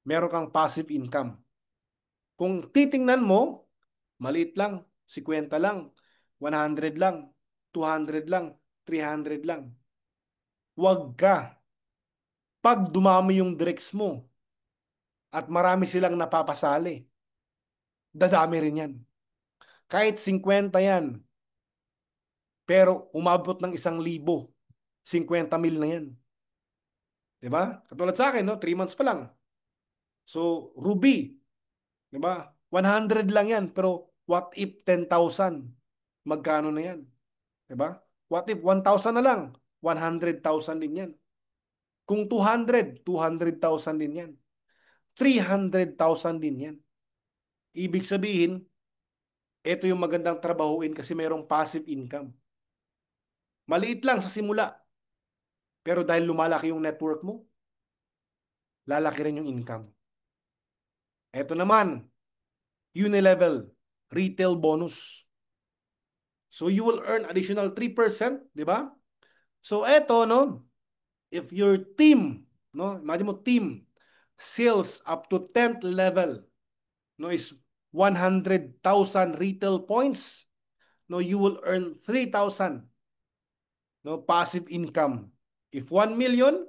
meron kang passive income. Kung titingnan mo, maliit lang, 50 lang, 100 lang, 200 lang, 300 lang. Huwag ka. Pag dumami yung directs mo at marami silang napapasali, dadami rin yan. Kahit 50 yan, pero umabot ng 1,000, 50,000 na yan. Diba? Katulad sa akin, no? 3 months pa lang. So, Ruby, diba? 100 lang yan, pero what if 10,000? Magkano na yan? Diba? What if 1,000 na lang? 100,000 din yan. Kung 200, 200,000 din yan. 300,000 din yan. Ibig sabihin, ito yung magandang trabahuin kasi mayroong passive income. Maliit lang sa simula. Pero dahil lumalaki yung network mo, lalaki rin yung income. Ito naman, Unilevel retail bonus. So you will earn additional 3%, di ba? So eto, no, if your team, no, imagine mo team, sales up to 10th level, no, is 100,000 retail points, no, you will earn 3,000, no, passive income. If 1 million,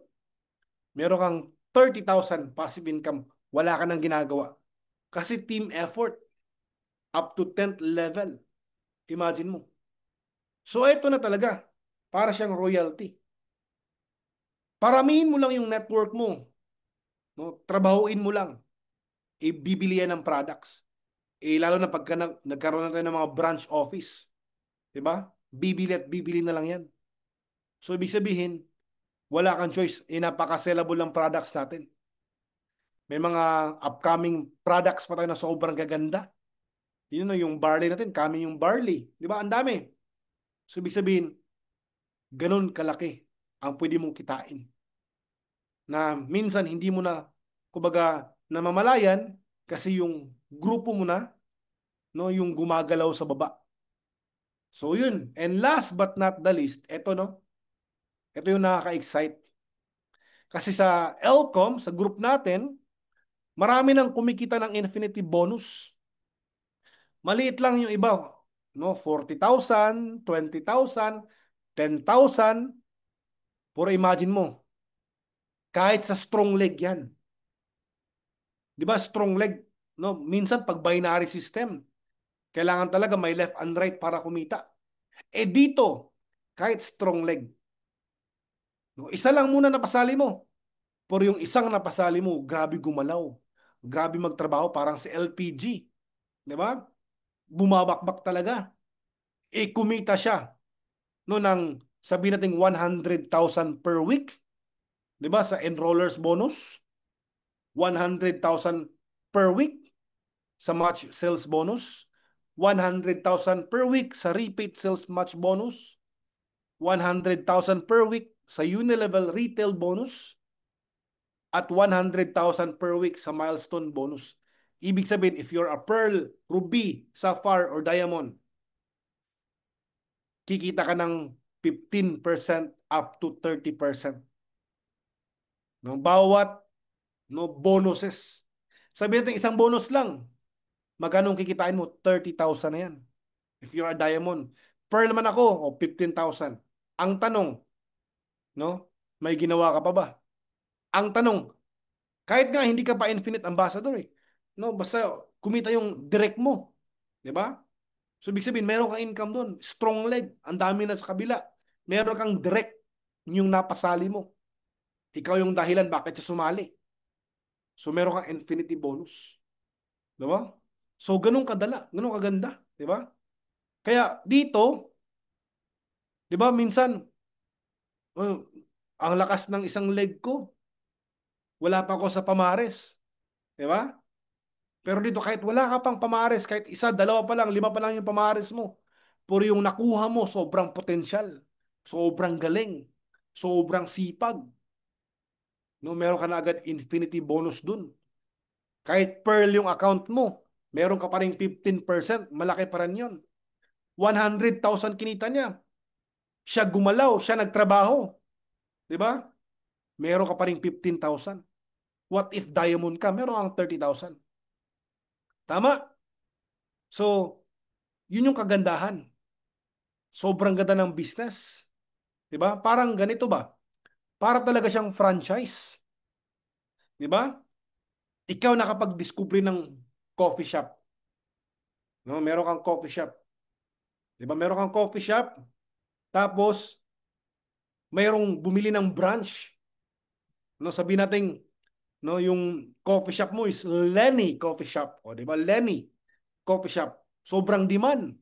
meron kang 30,000 passive income. Wala ka nang ginagawa. Kasi team effort up to 10th level. Imagine mo. So ito na talaga. Para siyang royalty. Paramihin mo lang yung network mo. No? Trabahuin mo lang. Ibibili yan ng products. Lalo na pagka nagkaroon na tayo ng mga branch office. Diba? Bibili at bibili na lang yan. So ibig sabihin, wala kang choice. Napaka-sellable ng products natin. May mga upcoming products pa tayo na sobrang gaganda. Yun na yung barley natin, coming yung barley. Di ba? Ang dami. So ibig sabihin, ganun kalaki ang pwede mong kitain. Na minsan hindi mo na, kumbaga, namamalayan kasi yung grupo mo na, no, yung gumagalaw sa baba. So yun. And last but not the least, ito no, ito yung nakaka-excite. Kasi sa Elcom, sa group natin, marami nang kumikita ng infinity bonus. Maliit lang yung iba, no? 40,000, 20,000, 10,000. Pero imagine mo, kahit sa strong leg yan. Di ba strong leg, no? Minsan pag binary system, kailangan talaga may left and right para kumita. Dito, kahit strong leg, no? Isa lang muna napasali mo. Pero yung isang napasali mo, grabe gumalaw. Grabe magtrabaho, parang si LPG. Di ba? Bumabakbak talaga. Kumita siya, no, ng sabihin natin 100,000 per week. Di ba? Sa enrollers bonus, 100,000 per week sa match sales bonus, 100,000 per week sa repeat sales match bonus, 100,000 per week sa unilevel retail bonus, at 100,000 per week sa milestone bonus. Ibig sabihin, if you're a pearl, ruby, sapphire, or diamond, kikita ka ng 15% up to 30%. No? Bawat, no, bonuses. Sabihin natin isang bonus lang. Magkano kikitain mo? 30,000 na yan. If you're a diamond. Pearl man ako, o 15,000. Ang tanong, no? May ginawa ka pa ba? Ang tanong, kahit nga hindi ka pa infinite ambassador eh. No, basta kumita yung direct mo. 'Di ba? So ibig sabihin, meron kang income doon. Strong leg. Ang dami na sa kabila. Meron kang direct yung napasali mo. Ikaw yung dahilan bakit siya sumali. So meron kang infinity bonus. 'Di ba? So ganun kadala, ganun kaganda, 'di ba? Kaya dito, 'di ba, minsan uh, ang lakas ng isang leg ko, wala pa ako sa pamares, 'di ba? Pero dito kahit wala ka pang pamares, kahit isa, dalawa pa lang, lima pa lang yung pamares mo, pero yung nakuha mo sobrang potensyal, sobrang galing, sobrang sipag, no, meron ka na agad infinity bonus dun. Kahit pearl yung account mo, meron ka pa rin 15%, malaki pa rin yun. 100,000 kinita niya. Siya gumalaw, siya nagtrabaho. Di ba? Meron ka pa rin 15,000. What if diamond ka? Meron kang 30,000. Tama? So, yun yung kagandahan. Sobrang ganda ng business. Di ba? Parang ganito ba? Para talaga siyang franchise. Di ba? Ikaw nakapag-discovery ng coffee shop. No, meron kang coffee shop. Di ba? Meron kang coffee shop. Tapos, mayroong bumili ng branch. No, sabihin natin, no, yung coffee shop mo is Lenny Coffee Shop. O, di ba? Lenny Coffee Shop. Sobrang demand.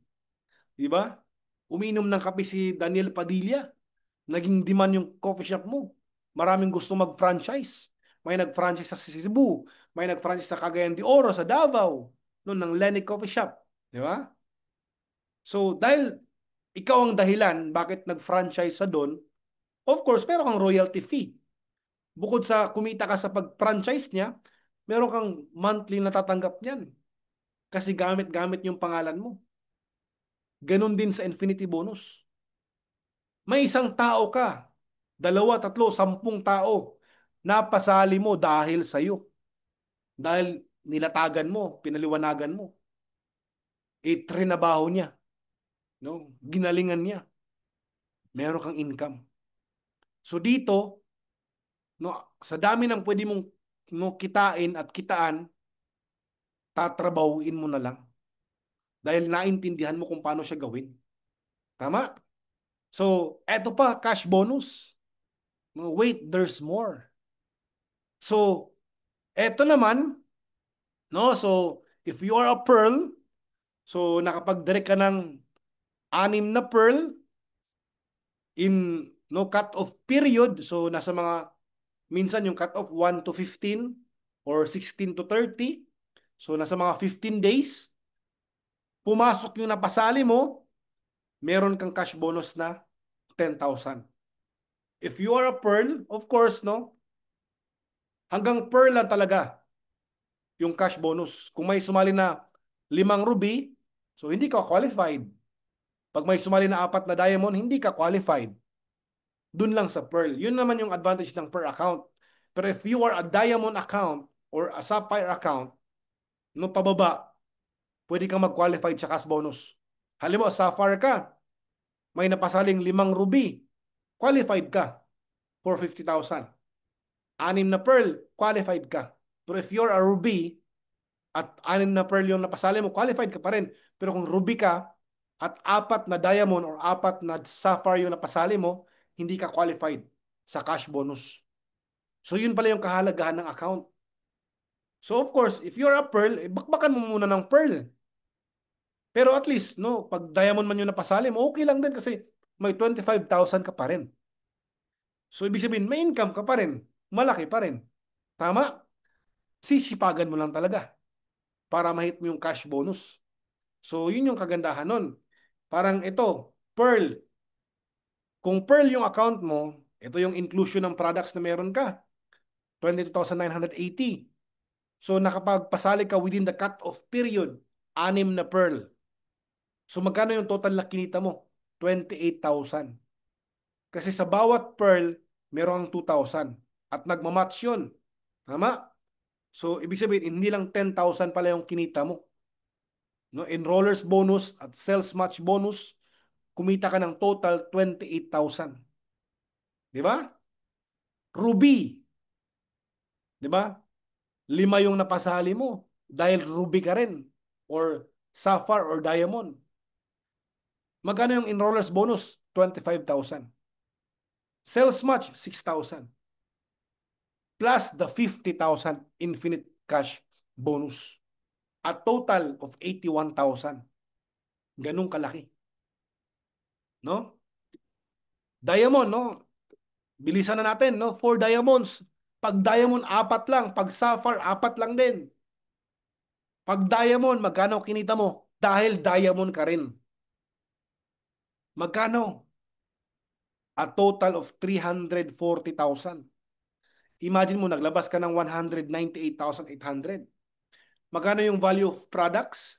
Di ba? Uminom ng kape si Daniel Padilla. Naging demand yung coffee shop mo. Maraming gusto mag-franchise. May nag-franchise sa Cebu. May nag-franchise sa Cagayan de Oro, sa Davao. Noon, ng Lenny Coffee Shop. Di ba? So, dahil ikaw ang dahilan bakit nag-franchise sa doon, of course, meron kang royalty fee. Bukod sa kumita ka sa pag-franchise niya, meron kang monthly natatanggap niyan. Kasi gamit-gamit yung pangalan mo. Ganon din sa Infinity Bonus. May isang tao ka, dalawa, tatlo, 10 tao, napasali mo dahil sa'yo. Dahil nilatagan mo, pinaliwanagan mo. Trinabaho niya. No? Ginalingan niya. Meron kang income. So dito, no, sa dami ng pwede mong, no, kitain at kitaan, tatrabahuin mo na lang dahil naintindihan mo kung paano siya gawin. Tama? So, eto pa, cash bonus. No, wait, there's more. So, eto naman, no? So, if you are a pearl, so nakapag-direct ka ng 6 na pearl in no cut-off period. So, nasa mga, minsan yung cut-off 1 to 15 or 16 to 30. So, nasa mga 15 days, pumasok yung napasali mo, meron kang cash bonus na 10,000. If you are a pearl, of course, no, hanggang pearl lang talaga yung cash bonus. Kung may sumali na 5 ruby, so hindi ka qualified. Pag may sumali na 4 na diamond, hindi ka qualified. Dun lang sa pearl. Yun naman yung advantage ng pearl account. Pero if you are a diamond account or a sapphire account, no pababa, pwede kang mag-qualified sa cash bonus. Halimbawa, sapphire ka, may napasaling 5 ruby, qualified ka for 50,000. 6 na pearl, qualified ka. Pero if you're a ruby, at 6 na pearl yung napasali mo, qualified ka pa rin. Pero kung ruby ka, at 4 na diamond or 4 na sapphire yung napasali mo, hindi ka qualified sa cash bonus. So yun pala yung kahalagahan ng account. So of course, if you're a pearl, bakbakan mo muna ng pearl. Pero at least, no, pag diamond man yung napasali mo, okay lang din kasi may 25,000 ka pa rin. So ibig sabihin, may income ka pa rin. Malaki pa rin. Tama? Sisipagan mo lang talaga para ma-hit mo yung cash bonus. So yun yung kagandahan nun. Parang ito, pearl. Kung pearl yung account mo, ito yung inclusion ng products na meron ka. 22,980. So nakapagpasali ka within the cut-off period, 6 na pearl. So magkano yung total na kinita mo? 28,000. Kasi sa bawat pearl, merong 2,000. At nagmamatch yun. Tama? So ibig sabihin, hindi lang 10,000 pala yung kinita mo. No? Enrollers bonus at sales match bonus, kumita ka ng total 28,000. Di ba? Ruby. Di ba? 5 yung napasali mo dahil ruby ka rin or sapphire or diamond. Magkano yung enrollers bonus? 25,000. Sales match, 6,000. Plus the 50,000 infinite cash bonus. A total of 81,000. Ganun kalaki. No? Diamond, no? Bilisan na natin, no? 4 diamonds. Pag diamond, 4 lang. Pag sapphire, 4 lang din. Pag diamond, magkano kinita mo? Dahil diamond ka rin. Magkano? A total of 340,000. Imagine mo, naglabas ka ng 198,800. Magkano yung value of products?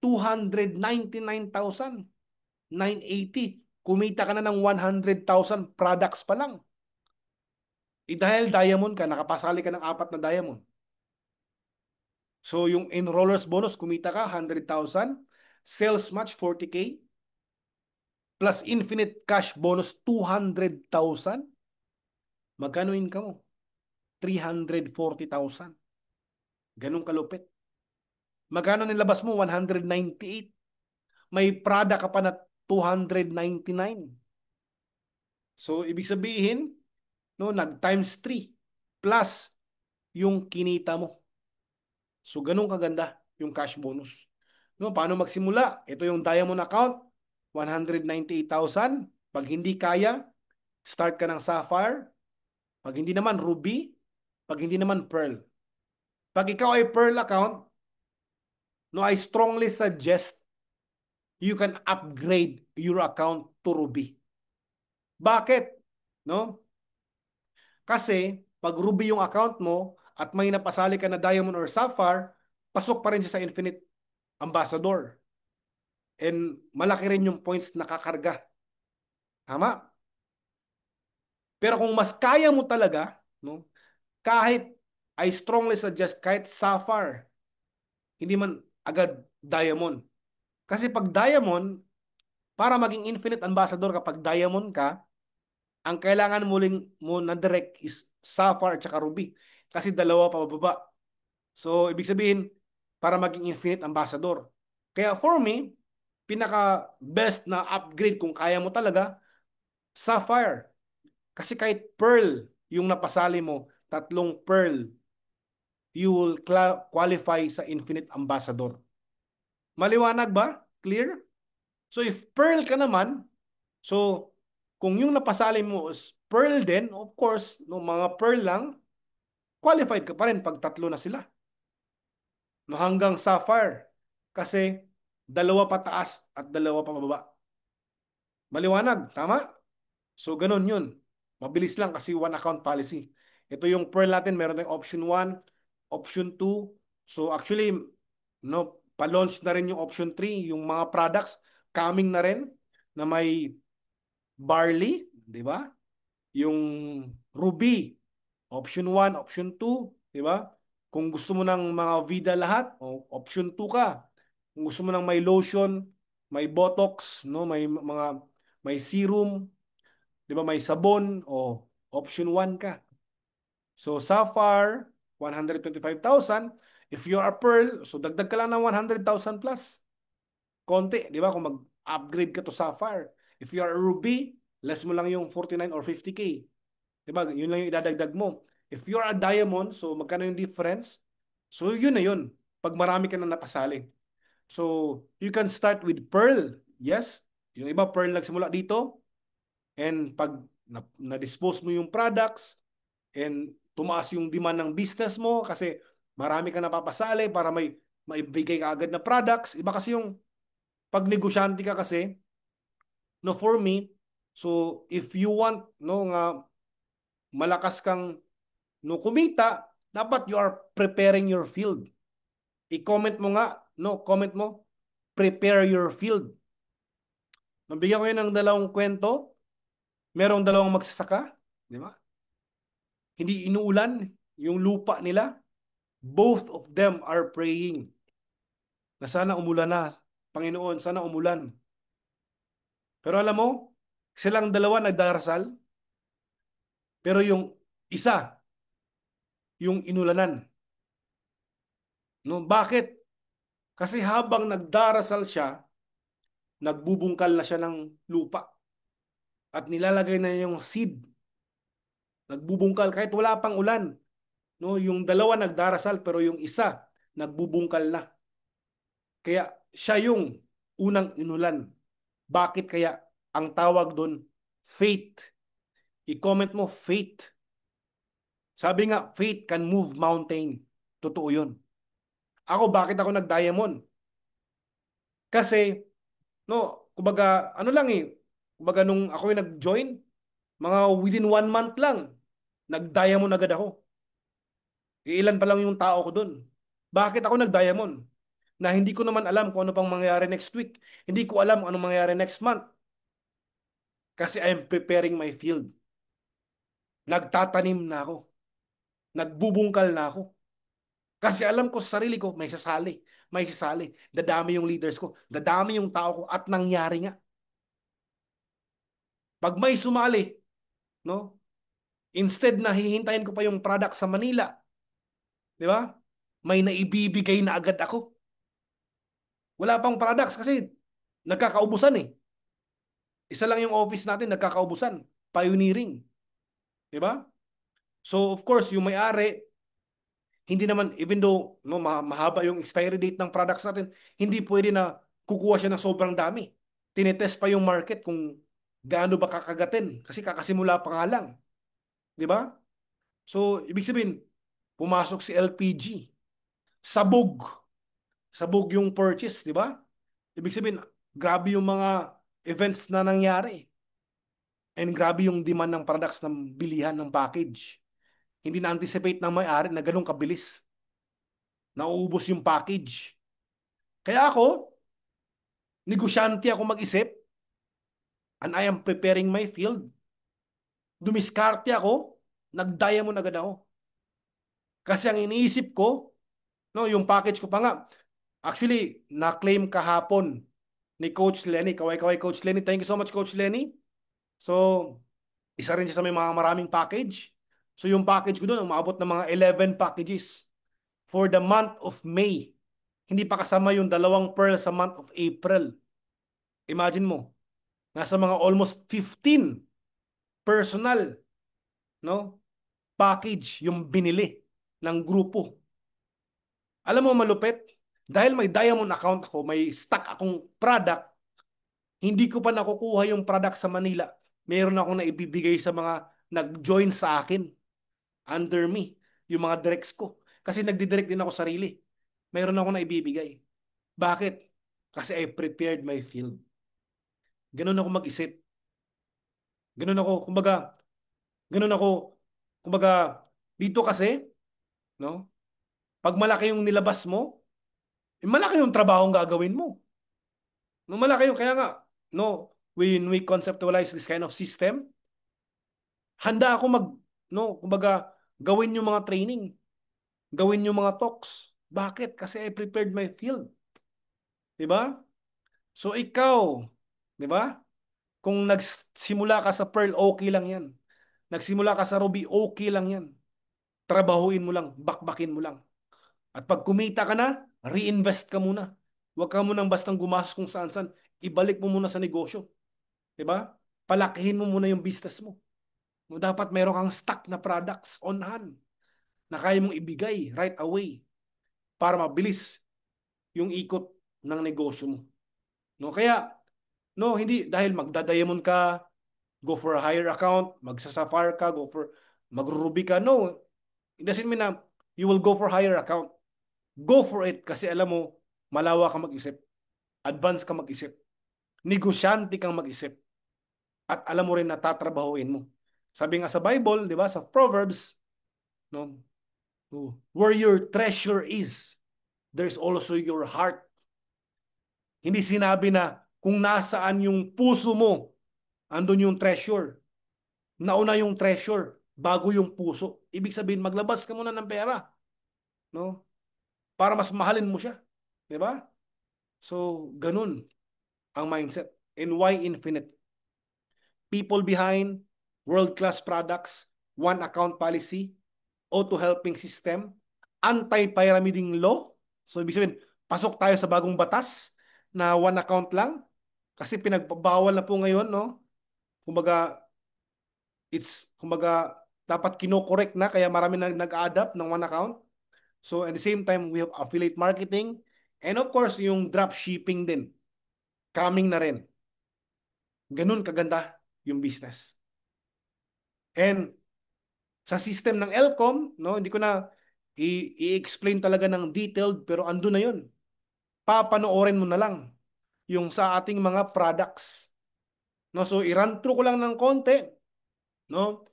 299,980. Kumita ka na ng 100,000 products pa lang. Dahil diamond ka, nakapasali ka ng 4 na diamond. So yung enrollers bonus, kumita ka 100,000. Sales match 40K. Plus infinite cash bonus 200,000. Magkano income mo? 340,000. Ganun kalupit. Magkano nilabas mo? 198. May Prada ka pa na 299. So ibig sabihin, no, nag times 3 plus yung kinita mo. So ganun kaganda yung cash bonus. No, paano magsimula? Ito yung diamond account, 198,000. Pag hindi kaya, start ka ng sapphire. Pag hindi naman, ruby. Pag hindi naman, pearl. Pag ikaw ay pearl account, no, I strongly suggest you can upgrade your account to ruby. Bakit? No? Kasi pag ruby yung account mo at may napasali ka na diamond or sapphire, pasok pa rin siya sa infinite ambassador. And malaki rin yung points na kakarga. Tama? Pero kung mas kaya mo talaga, no, kahit I strongly suggest kahit sapphire, hindi man agad diamond. Kasi pag diamond, para maging infinite ambassador kapag diamond ka, ang kailangan mo na direct is sapphire at saka ruby. Kasi dalawa pa bababa. So, ibig sabihin, para maging Infinite Ambassador. Kaya for me, pinaka best na upgrade kung kaya mo talaga, Sapphire. Kasi kahit Pearl yung napasali mo, 3 Pearl, you will qualify sa Infinite Ambassador. Maliwanag ba? Clear? So if Pearl ka naman, so kung yung napasali mo is Pearl din, of course, no, mga Pearl lang, qualified ka pa rin pag 3 na sila. No, hanggang Sapphire. Kasi 2 pataas at 2 pababa. Maliwanag, tama? So ganun yun. Mabilis lang kasi one account policy. Ito yung Pearl natin, meron tayong option 1, option 2. So actually, no, pa-launch na rin yung option 3, yung mga products coming na rin na may barley, di ba? Yung ruby, option 1, option 2, di ba? Kung gusto mo ng mga Vida lahat, option 2 ka. Kung gusto mo ng may lotion, may botox, no, may serum, di ba, may sabon, option 1 ka. So Sapphire 125,000. If you are Pearl, so dagdag ka lang ng 100,000 plus. Konti, di ba? Kung mag-upgrade ka to Sapphire. If you are a Ruby, less mo lang yung 49 or 50K. Di ba? Yun lang yung idadagdag mo. If you are a Diamond, so magkano yung difference? So yun na yun. Pag marami ka na napasali. So you can start with Pearl. Yes. Yung iba Pearl nagsimula dito. And pag na-dispose mo yung products and tumaas yung demand ng business mo kasi marami ka napapasali para may maibigay ka agad na products. Iba kasi yung pag negosyante ka kasi, no, for me, so if you want, no, nga malakas kang, no, kumita, dapat you are preparing your field. I-comment mo nga, no, comment mo, prepare your field. Nabigyan ko yun ng 2 kwento. Merong 2 magsasaka, di ba? Hindi inuulan yung lupa nila. Both of them are praying na sana umulan na. Panginoon, sana umulan. Pero alam mo, silang dalawa nagdarasal, pero yung isa, yung inulanan. No, bakit? Kasi habang nagdarasal siya, nagbubungkal na siya ng lupa at nilalagay na yung seed. Nagbubungkal kahit wala pang ulan. No, yung dalawa nagdarasal pero yung isa nagbubungkal na. Kaya siya yung unang inulan. Bakit kaya ang tawag doon faith? I-comment mo faith. Sabi nga faith can move mountain. Totoo 'yun. Ako bakit ako nag-diamond? Kasi no, kumbaga ano lang kumbaga nung ako yung nag-join, mga within 1 month lang, nag-diamond agad ako. Ilan pa lang yung tao ko doon. Bakit ako nag-diamond? Na hindi ko naman alam kung ano pang mangyayari next week. Hindi ko alam kung ano mangyayari next month. Kasi I am preparing my field. Nagtatanim na ako. Nagbubungkal na ako. Kasi alam ko sa sarili ko, may sasali. May sasali. Dadami yung leaders ko. Dadami yung tao ko. At nangyari nga. Pag may sumali, no? Instead na hihintayin ko pa yung product sa Manila, di ba? May naibibigay na agad ako. Wala pang products kasi nagkakaubusan eh. Isa lang yung office natin, nagkakaubusan. Pioneering. Di ba? So, of course, yung may-ari, hindi naman, even though no, mahaba yung expiry date ng products natin, hindi pwede na kukuha siya ng sobrang dami. Tinetest pa yung market kung gaano ba kakagatin. Kasi kakasimula pa nga lang. Di ba? So, ibig sabihin, pumasok si LPG. Sabog. Sabog yung purchase, di ba? Ibig sabihin, grabe yung mga events na nangyari. And grabe yung demand ng products ng bilihan ng package. Hindi na-anticipate ng may-ari na ganun kabilis. Nauubos yung package. Kaya ako, negosyante ako mag-isip and I am preparing my field. Dumiskarte ako, nag-diamond agad ako. Kasi ang iniisip ko, no, yung package ko pa nga, actually, na-claim kahapon ni Coach Lenny. Kaway-kaway Coach Lenny. Thank you so much, Coach Lenny. So, isa rin siya sa may mga maraming package. So, yung package ko doon, umabot ng mga 11 packages for the month of May. Hindi pa kasama yung dalawang pearl sa month of April. Imagine mo, nasa mga almost 15 personal, no, package yung binili ng grupo. Alam mo malupit? Dahil may diamond account ako, may stock akong product, hindi ko pa nakukuha yung product sa Manila. Meron akong naibibigay sa mga nag-join sa akin under me, yung mga directs ko. Kasi nagdidirect din ako sarili. Meron ako naibibigay. Bakit? Kasi I prepared my field. Ganun ako mag-isip. Ganun ako, ganun ako, kumbaga, dito kasi, no? Pag malaki yung nilabas mo, malaki yung trabaho ang gagawin mo. No, malaki yung, kaya nga, no, when we conceptualize this kind of system, handa ako no, kumbaga, gawin yung mga training, gawin yung mga talks. Bakit? Kasi I prepared my field. Di ba? So ikaw, di ba? Kung nagsimula ka sa Pearl, okay lang yan. Nagsimula ka sa Ruby, okay lang yan. Trabahuin mo lang, bakbakin mo lang. At pag kumita ka na, reinvest ka muna. Huwag ka munang bastang gumastos kung saan-saan. Ibalik mo muna sa negosyo. Diba? Palakihin mo muna yung business mo. No, dapat meron kang stock na products on hand na kaya mong ibigay right away para mabilis yung ikot ng negosyo mo. No, kaya no, hindi dahil magdadayamon ka, go for a higher account, magsasafar ka, go for magruruby ka. No, it doesn't mean na you will go for higher account. Go for it kasi alam mo, malawa ka mag-isip. Advance ka mag-isip. Negosyante kang mag-isip. At alam mo rin na tatrabahuin mo. Sabi nga sa Bible, di ba, sa Proverbs, no, where your treasure is, there's also your heart. Hindi sinabi na kung nasaan yung puso mo, andun yung treasure. Nauna yung treasure bago yung puso. Ibig sabihin, maglabas ka muna ng pera, no? Para mas mahalin mo siya. Di ba? So, ganun ang mindset. And why infinite? People behind, world-class products, one account policy, auto-helping system, anti-pyramiding law. So, ibig sabihin, pasok tayo sa bagong batas na one account lang. Kasi pinagbawal na po ngayon, no? Kumbaga, kumbaga, dapat kino-correct na kaya marami na nag-adapt ng one account. So, at the same time, we have affiliate marketing and of course, yung drop shipping din. Coming na rin. Ganun kaganda yung business. And sa system ng Elcom, no, hindi ko na i-explain talaga ng detailed pero ando na yun. Papanoorin mo na lang yung sa ating mga products. No, so i-run through ko lang ng konti, no?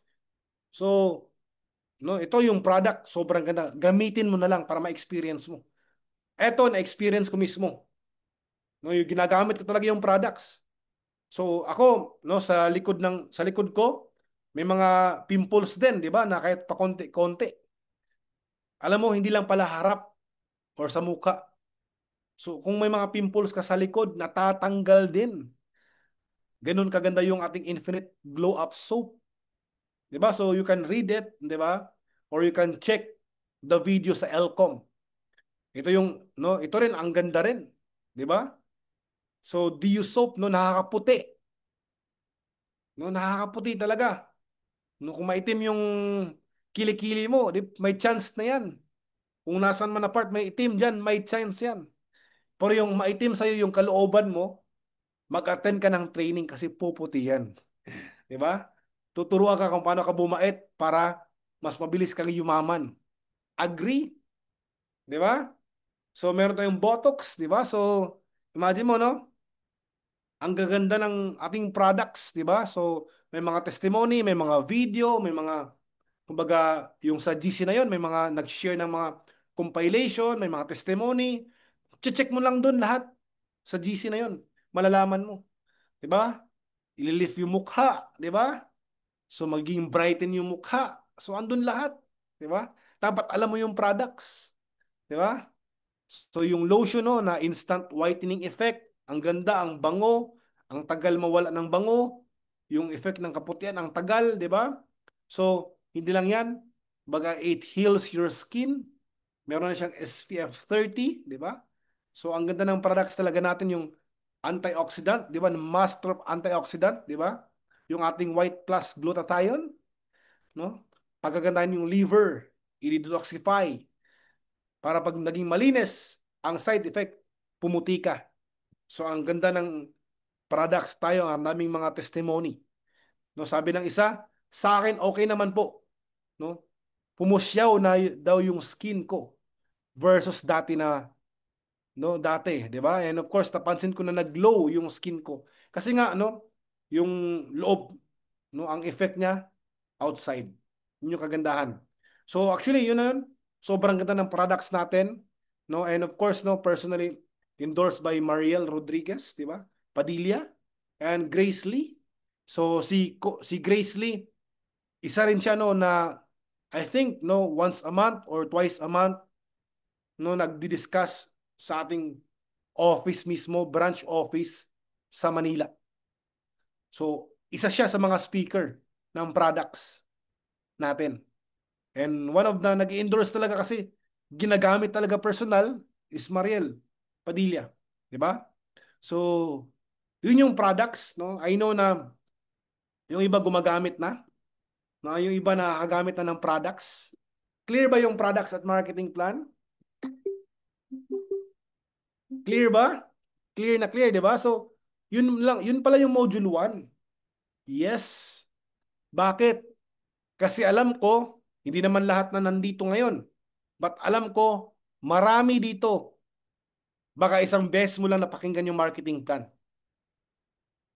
So, no, ito yung product, sobrang ganda. Gamitin mo na lang para ma-experience mo. Ito na-experience ko mismo. No, yung ginagamit ko talaga yung products. So ako, no, sa likod ko may mga pimples din, 'di ba? Na kahit pa konti-konti. Alam mo, hindi lang pala harap or sa mukha. So kung may mga pimples ka sa likod, natatanggal din. Ganun kaganda yung ating Infinite Glow Up Soap. 'Di ba? So you can read it, 'di ba? Or you can check the video sa Elcom. Ito yung no, ito rin ang ganda rin, 'di ba? So DU soap no, nakakaputi. No, nakakaputi talaga. No, kung maitim yung kilikili mo, may chance na yan. Kung nasan man na part may itim dyan, may chance yan. Pero yung maitim sa'yo yung kalooban mo, mag-attend ka ng training kasi puputi yan. Di ba? Tuturuan ka kung paano ka bumait para mas mabilis kang yumaman. Agree? Di ba? So meron tayong Botox, di ba? So imagine mo, no? Ang gaganda ng ating products, di ba? So may mga testimony, may mga video, may mga kumbaga, yung sa GC na yon, may mga nag-share ng mga compilation, may mga testimony. Check mo lang doon lahat sa GC na yon. Malalaman mo. 'Di ba? Ililift yung mukha, 'di ba? So magiging brighten yung mukha. So andun lahat, 'di ba? Dapat alam mo yung products, 'di ba? So yung lotion no na instant whitening effect, ang ganda, ang bango, ang tagal mawala ng bango, yung effect ng kaputian, ang tagal, 'di ba? So hindi lang 'yan, baga it heals your skin. Meron na siyang SPF 30, 'di ba? So ang ganda ng products talaga natin yung antioxidant, di ba? Master of antioxidant, di ba? Yung ating white plus glutathione, no? Pagkagandahan yung liver, i-detoxify para pag naging malinis, ang side effect, pumuti ka. So ang ganda ng products tayo, ang naming mga testimony. No, sabi ng isa, sa akin okay naman po, no? Pumusyaw na daw yung skin ko versus dati na, no, dati, 'di ba? And of course, napansin ko na nag-glow yung skin ko. Kasi nga no, yung loob, no, ang effect niya outside. Yun yung kagandahan. So actually, yun na yun. Sobrang ganda ng products natin, no? And of course, no, personally endorsed by Mariel Rodriguez, 'di ba? Padilla and Grace Lee. So si Grace Lee, isa rin siya no na I think no once a month or twice a month no nagdi-discuss sa ating office mismo, branch office sa Manila. So, isa siya sa mga speaker ng products natin. And one of the nag-endorse talaga kasi ginagamit talaga personal is Mariel Padilla, 'di ba? So, yun yung products, no? I know na yung iba gumagamit na yung iba nakagamit na ng products. Clear ba yung products at marketing plan? Clear ba? Clear na clear, 'di ba? So, yun lang, yun pala yung module 1. Yes. Bakit? Kasi alam ko, hindi naman lahat na nandito ngayon. But alam ko, marami dito. Baka isang beses mo lang napakinggan yung marketing plan.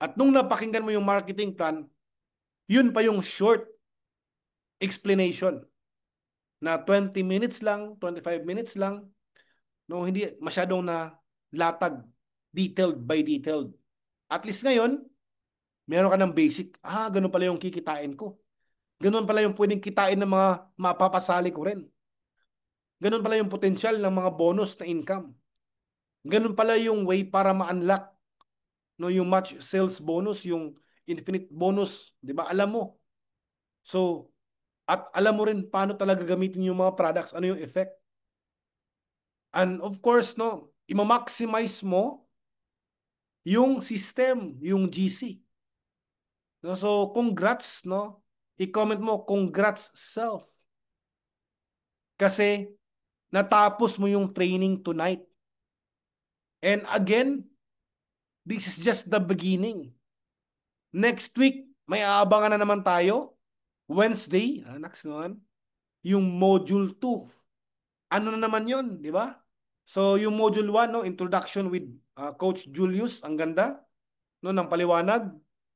At nung napakinggan mo yung marketing plan, yun pa yung short explanation na 20 minutes lang, 25 minutes lang, no, hindi masyadong na latag, detailed by detailed. At least ngayon, meron ka ng basic. Ah, ganun pala yung kikitain ko. Ganun pala yung pwedeng kitain ng mga mapapasali ko rin. Ganun pala yung potensyal ng mga bonus na income. Ganun pala yung way para ma-unlock no yung match sales bonus, yung infinite bonus, 'di ba? Alam mo. So, at alam mo rin paano talaga gamitin yung mga products, ano yung effect. And of course, no, i-maximize mo yung system, yung GC. No, so, congrats, no? I-comment mo, congrats self. Kasi natapos mo yung training tonight. And again, this is just the beginning. Next week, may aabangan na naman tayo. Wednesday, next naman, yung module 2. Ano na naman yun, di ba? So, yung module 1, no, introduction with Coach Julius, ang ganda, no, ng paliwanag.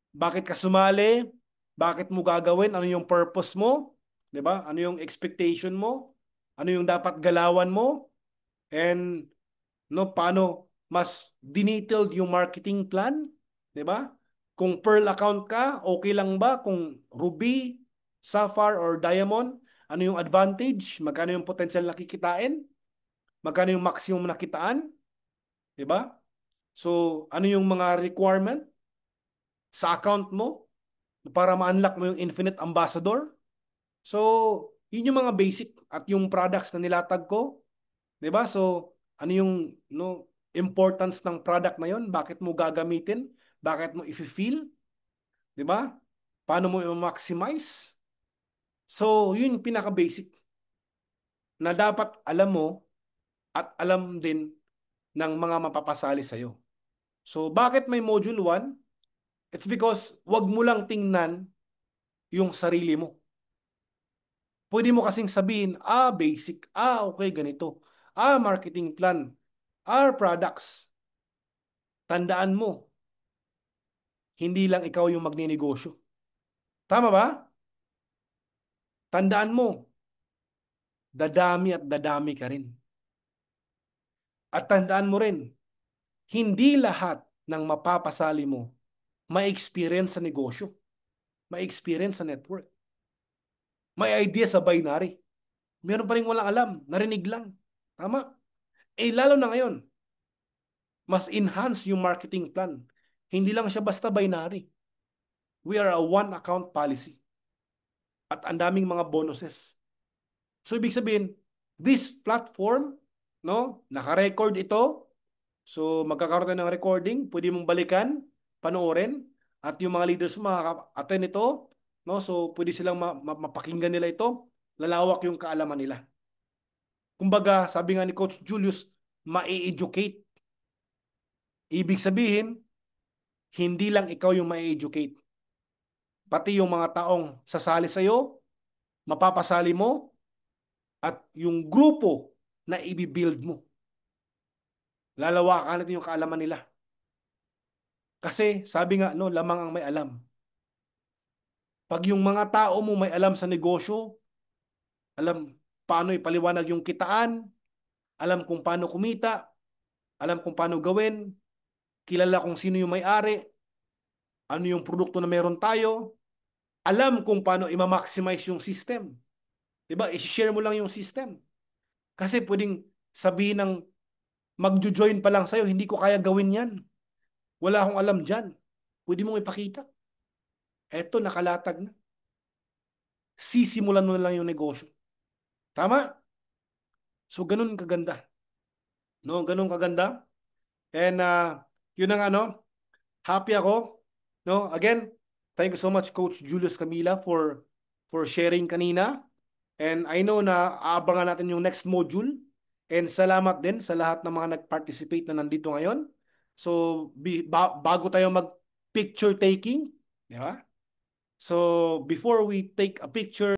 Bakit ka sumali? Bakit mo gagawin? Ano yung purpose mo? Di ba? Ano yung expectation mo? Ano yung dapat galawan mo? And no, paano mas detailed yung marketing plan, 'di ba? Kung Pearl account ka, okay lang ba kung Ruby, Sapphire or Diamond? Ano yung advantage? Magkano yung potential na kikitain? Magkano yung maximum na kitaan? 'Di ba? So, ano yung mga requirement sa account mo para ma-unlock mo yung Infinite Ambassador? So, yun yung mga basic at yung products na nilatag ko. 'Di ba? So, ano yung no importance ng product na 'yon? Bakit mo gagamitin? Bakit mo i-feel? 'Di ba? Paano mo i-maximize? So, yun yung pinaka-basic na dapat alam mo at alam din ng mga mapapasali sa iyo. So, bakit may module 1? It's because wag mo lang tingnan yung sarili mo. Pwede mo kasing sabihin, basic, okay, ganito. Marketing plan, products. Tandaan mo, hindi lang ikaw yung magninegosyo. Tama ba? Tandaan mo, dadami at dadami ka rin. At tandaan mo rin, hindi lahat ng mapapasali mo may experience sa negosyo, may experience sa network, may idea sa binary. Meron pa rin walang alam, narinig lang. Tama? Lalo na ngayon, mas enhance yung marketing plan. Hindi lang siya basta binary. We are a one account policy. At ang daming mga bonuses. So ibig sabihin, this platform, no, naka-record ito, So magkakaroon tayo ng recording, pwede mong balikan, panoorin, at yung mga leaders mo makaka-attend ito, no? So pwede silang mapakinggan nila ito, lalawak yung kaalaman nila. Kumbaga, sabi nga ni Coach Julius, ma-educate. Ibig sabihin, hindi lang ikaw yung ma-educate. Pati yung mga taong sasali sa'yo, mapapasali mo, at yung grupo na i-build mo. Lalawakan natin yung kaalaman nila. Kasi sabi nga, no, lamang ang may alam. Pag yung mga tao mo may alam sa negosyo, alam paano ipaliwanag yung kitaan, alam kung paano kumita, alam kung paano gawin, kilala kung sino yung may-ari, ano yung produkto na meron tayo, alam kung paano i-maximize yung system. Diba? I-share mo lang yung system. Kasi pwedeng sabihin ng magjo-join pa lang sa'yo, hindi ko kaya gawin yan. Wala akong alam dyan. Pwede mong ipakita. Eto, nakalatag na. Sisimulan mo na lang yung negosyo. Tama? So, ganun kaganda. No, ganun kaganda. And yun ang ano, happy ako. No, again, thank you so much Coach Julius Camila for sharing kanina. And I know na aabangan natin yung next module. And salamat din sa lahat ng mga nag-participate na nandito ngayon. So, bago tayo mag-picture taking, di ba? So, before we take a picture,